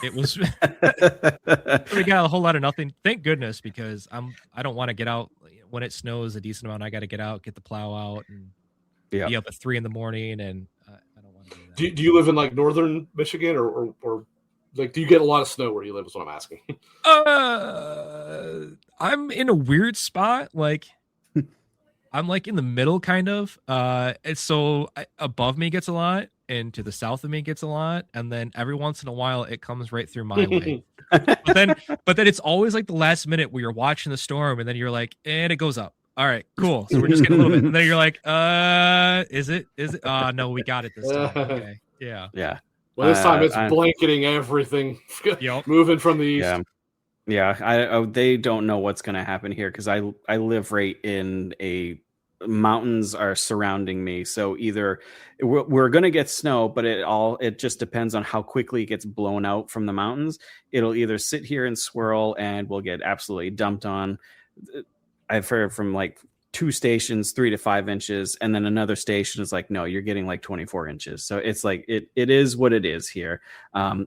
[SPEAKER 2] It was we got a whole lot of nothing. Thank goodness, because I don't want to get out when it snows a decent amount. I got to get out, get the plow out, and be up at 3 a.m, and I don't want to do that.
[SPEAKER 3] Do you live in like northern Michigan or like do you get a lot of snow where you live? Is what I'm asking.
[SPEAKER 2] I'm in a weird spot. Like I'm like in the middle, kind of. It's so above me gets a lot, and to the south of me gets a lot, and then every once in a while it comes right through my way. but then it's always like the last minute where you're watching the storm, and then you're like, and it goes up. All right, cool. So we're just getting a little bit, and then you're like, is it? No, we got it this time. Okay, yeah.
[SPEAKER 3] Well, this time it's blanketing everything.
[SPEAKER 2] Yep.
[SPEAKER 3] Moving from the east.
[SPEAKER 1] Yeah. They don't know what's going to happen here because I live right in mountains are surrounding me. So either we're going to get snow, but it just depends on how quickly it gets blown out from the mountains. It'll either sit here and swirl and we'll get absolutely dumped on. I've heard from like 2 stations, 3 to 5 inches, and then another station is like, no, you're getting like 24 inches. So it's like it is what it is here.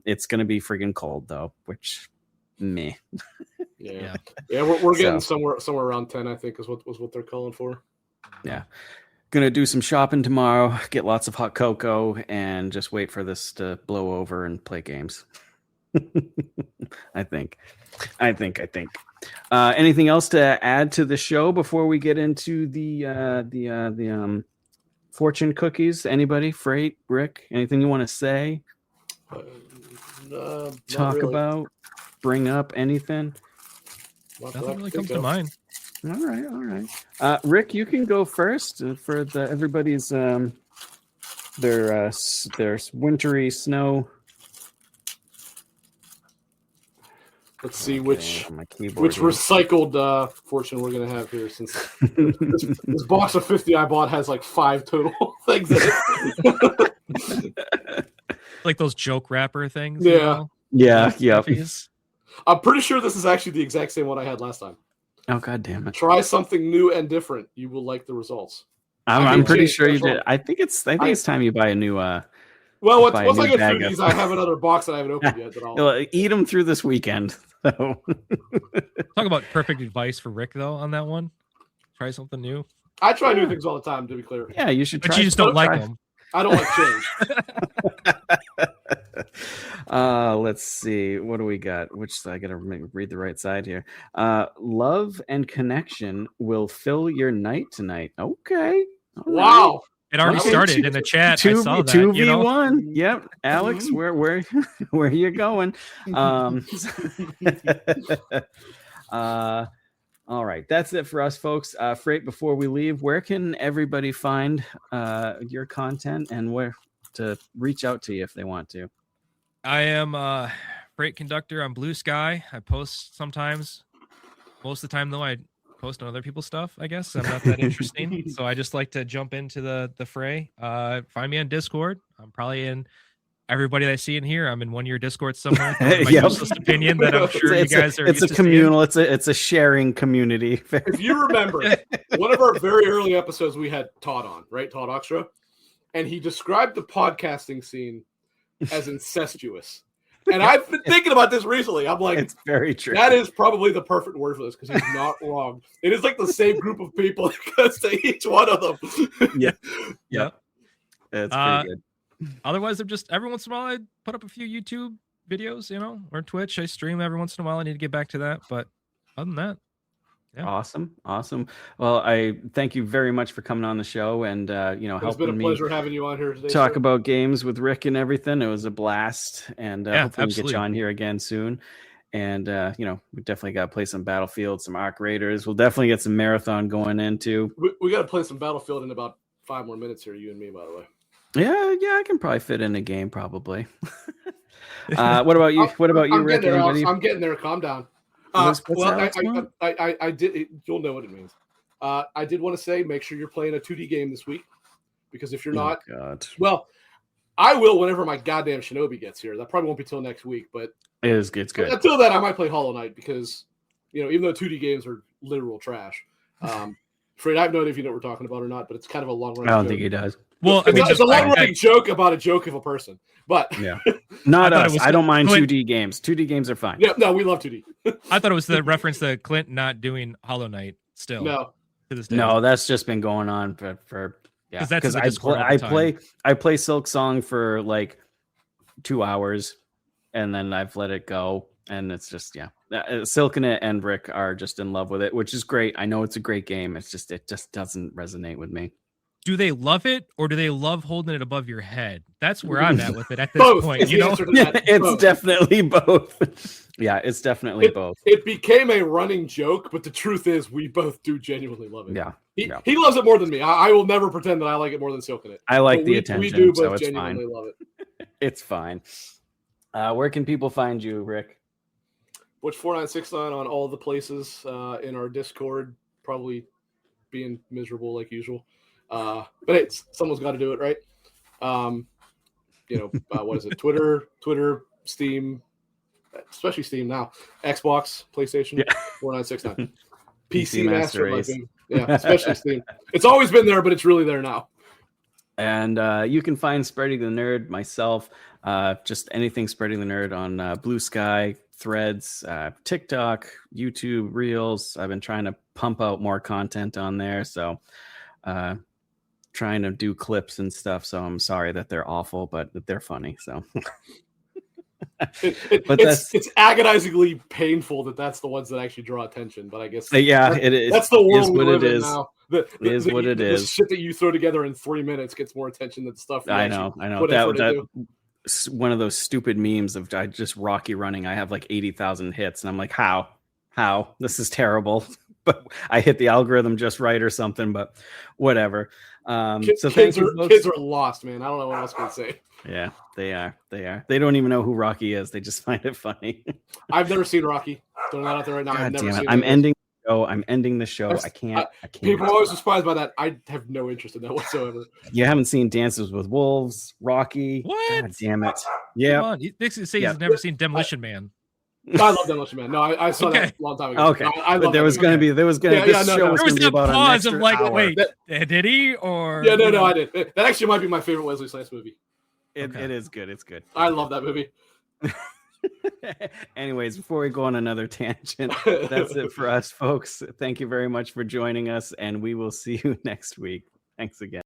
[SPEAKER 1] It's going to be friggin' cold though, which meh.
[SPEAKER 3] Yeah. We're getting somewhere around 10, I think, was what they're calling for.
[SPEAKER 1] Yeah. Gonna do some shopping tomorrow, get lots of hot cocoa, and just wait for this to blow over and play games. I think. Anything else to add to the show before we get into the fortune cookies? Anybody? Freight, Rick? Anything you want to say? Talk about? Bring up? Anything?
[SPEAKER 2] Nothing really comes to mind.
[SPEAKER 1] All right. Rick, you can go first for everybody's their wintry snow.
[SPEAKER 3] Let's see which recycled fortune we're gonna have here, since this box of 50 I bought has like 5 total things in it.
[SPEAKER 2] Like those joke wrapper things.
[SPEAKER 1] Yeah.
[SPEAKER 3] I'm pretty sure this is actually the exact same one I had last time.
[SPEAKER 1] Oh, God damn it.
[SPEAKER 3] Try something new and different. You will like the results.
[SPEAKER 1] I'm pretty sure you did. I think it's time you buy a new
[SPEAKER 3] well, once I get through these, I have another box that I haven't opened yet.
[SPEAKER 1] I'll eat them through this weekend. So.
[SPEAKER 2] Talk about perfect advice for Rick, though, on that one. Try something new.
[SPEAKER 3] I try new things all the time, to be clear.
[SPEAKER 1] Yeah, you should try.
[SPEAKER 2] But you just don't like them.
[SPEAKER 3] I don't like change.
[SPEAKER 1] Let's see. What do we got? I got to read the right side here. Love and connection will fill your night tonight. Okay.
[SPEAKER 3] Wow.
[SPEAKER 1] Right.
[SPEAKER 2] It already started in the chat. I saw that.
[SPEAKER 1] 2v1. Yep. Alex, where are you going? All right. That's it for us, folks. Freight, before we leave, where can everybody find your content and where to reach out to you if they want to?
[SPEAKER 2] I am Freight Conductor on Blue Sky. I post sometimes. Most of the time, though, I post on other people's stuff, I guess. I'm not that interesting. So I just like to jump into the fray. Find me on Discord. I'm probably in everybody that I see in here. I'm in one of your Discord somewhere. My useless opinion that I'm sure you guys are.
[SPEAKER 1] It's a communal. It's a sharing community.
[SPEAKER 3] If you remember, one of our very early episodes, we had Todd on, right? Todd Oxtra. And he described the podcasting scene as incestuous. And I've been thinking about this recently. I'm like,
[SPEAKER 1] it's very true.
[SPEAKER 3] That is probably the perfect word for this, because he's not wrong. It is like the same group of people that goes to each one of them.
[SPEAKER 1] Yeah. That's pretty good.
[SPEAKER 2] Otherwise, I'm just every once in a while I put up a few YouTube videos, or Twitch. I stream every once in a while. I need to get back to that, but other than that, yeah.
[SPEAKER 1] Awesome. Well, I thank you very much for coming on the show and
[SPEAKER 3] It's
[SPEAKER 1] helping
[SPEAKER 3] been a pleasure having you on here today.
[SPEAKER 1] Talk about games with Rick and everything. It was a blast, and hopefully we get you on here again soon. And we definitely got to play some Battlefield, some Arc Raiders. We'll definitely get some Marathon going into.
[SPEAKER 3] We got to play some Battlefield in about 5 more minutes here, you and me, by the way.
[SPEAKER 1] Yeah, I can probably fit in a game, probably. What about you? Rick?
[SPEAKER 3] I'm getting there. Calm down. I did. You'll know what it means. I did want to say, make sure you're playing a 2D game this week, because if you're not, well, I will whenever my goddamn Shinobi gets here. That probably won't be till next week, but
[SPEAKER 1] it's good.
[SPEAKER 3] Until then, I might play Hollow Knight, because even though 2D games are literal trash. Fred, I have no idea if you know what we're talking about or not, but it's kind of a long run.
[SPEAKER 1] I don't think he does.
[SPEAKER 2] Well,
[SPEAKER 3] it's a long running joke about a joke of a person, but
[SPEAKER 1] yeah. Not us. I don't mind 2D games. 2D games are fine.
[SPEAKER 3] Yeah, no, we love 2D.
[SPEAKER 2] I thought it was the reference to Clint not doing Hollow Knight still.
[SPEAKER 3] No.
[SPEAKER 2] To this day.
[SPEAKER 1] No, that's just been going on for yeah.
[SPEAKER 2] Because
[SPEAKER 1] I play Silk Song for like 2 hours, and then I've let it go, and it's just Silk and Rick are just in love with it, which is great. I know it's a great game. It just doesn't resonate with me.
[SPEAKER 2] Do they love it, or do they love holding it above your head? That's where I'm at with it at this point.
[SPEAKER 1] It's definitely both. Yeah, it's definitely both.
[SPEAKER 3] It became a running joke, but the truth is, we both do genuinely love it.
[SPEAKER 1] Yeah,
[SPEAKER 3] he loves it more than me. I will never pretend that I like it more than Silk in it.
[SPEAKER 1] I like the attention.
[SPEAKER 3] We do both
[SPEAKER 1] so it's
[SPEAKER 3] genuinely
[SPEAKER 1] fine.
[SPEAKER 3] love it.
[SPEAKER 1] It's fine. Where can people find you, Rick?
[SPEAKER 3] Which 4969 on all the places in our Discord, probably being miserable like usual. But hey, someone's got to do it, right? What is it? Twitter, Steam, especially Steam now, Xbox, PlayStation, 4969, PC Master Race. Yeah, especially Steam. It's always been there, but it's really there now.
[SPEAKER 1] And you can find Spreading the Nerd, myself, just anything Spreading the Nerd on Blue Sky, Threads, TikTok, YouTube, Reels. I've been trying to pump out more content on there, so trying to do clips and stuff. So I'm sorry that they're awful, but they're funny. So
[SPEAKER 3] it's agonizingly painful that's the ones that actually draw attention. But I guess
[SPEAKER 1] it is.
[SPEAKER 3] That's the world
[SPEAKER 1] we live in
[SPEAKER 3] now.
[SPEAKER 1] It is what it is.
[SPEAKER 3] The shit that you throw together in 3 minutes gets more attention than stuff.
[SPEAKER 1] I know. That one of those stupid memes of just Rocky running. I have like 80,000 hits, and I'm like, how? This is terrible. But I hit the algorithm just right or something. But whatever.
[SPEAKER 3] Kids are lost, man. I don't know what else I can say.
[SPEAKER 1] Yeah, they are. They don't even know who Rocky is. They just find it funny.
[SPEAKER 3] I've never seen Rocky. Throwing that out there right now.
[SPEAKER 1] God damn it. I'm ending the show. I can't.
[SPEAKER 3] People are always surprised by that. I have no interest in that whatsoever.
[SPEAKER 1] You haven't seen Dances with Wolves, Rocky.
[SPEAKER 2] What?
[SPEAKER 1] God damn it. Yeah.
[SPEAKER 2] Come on. You say he's never seen Demolition Man.
[SPEAKER 3] I love Demolition Man. No, I saw that a long time ago.
[SPEAKER 1] Okay, but there was going to be this show was going to be about an
[SPEAKER 2] pause of like,
[SPEAKER 1] hour.
[SPEAKER 2] wait, did he or?
[SPEAKER 3] Yeah, no, I did. That actually might be my favorite Wesley Snipes movie.
[SPEAKER 1] It is good. It's good.
[SPEAKER 3] I love that movie.
[SPEAKER 1] Anyways, before we go on another tangent, that's it for us, folks. Thank you very much for joining us, and we will see you next week. Thanks again.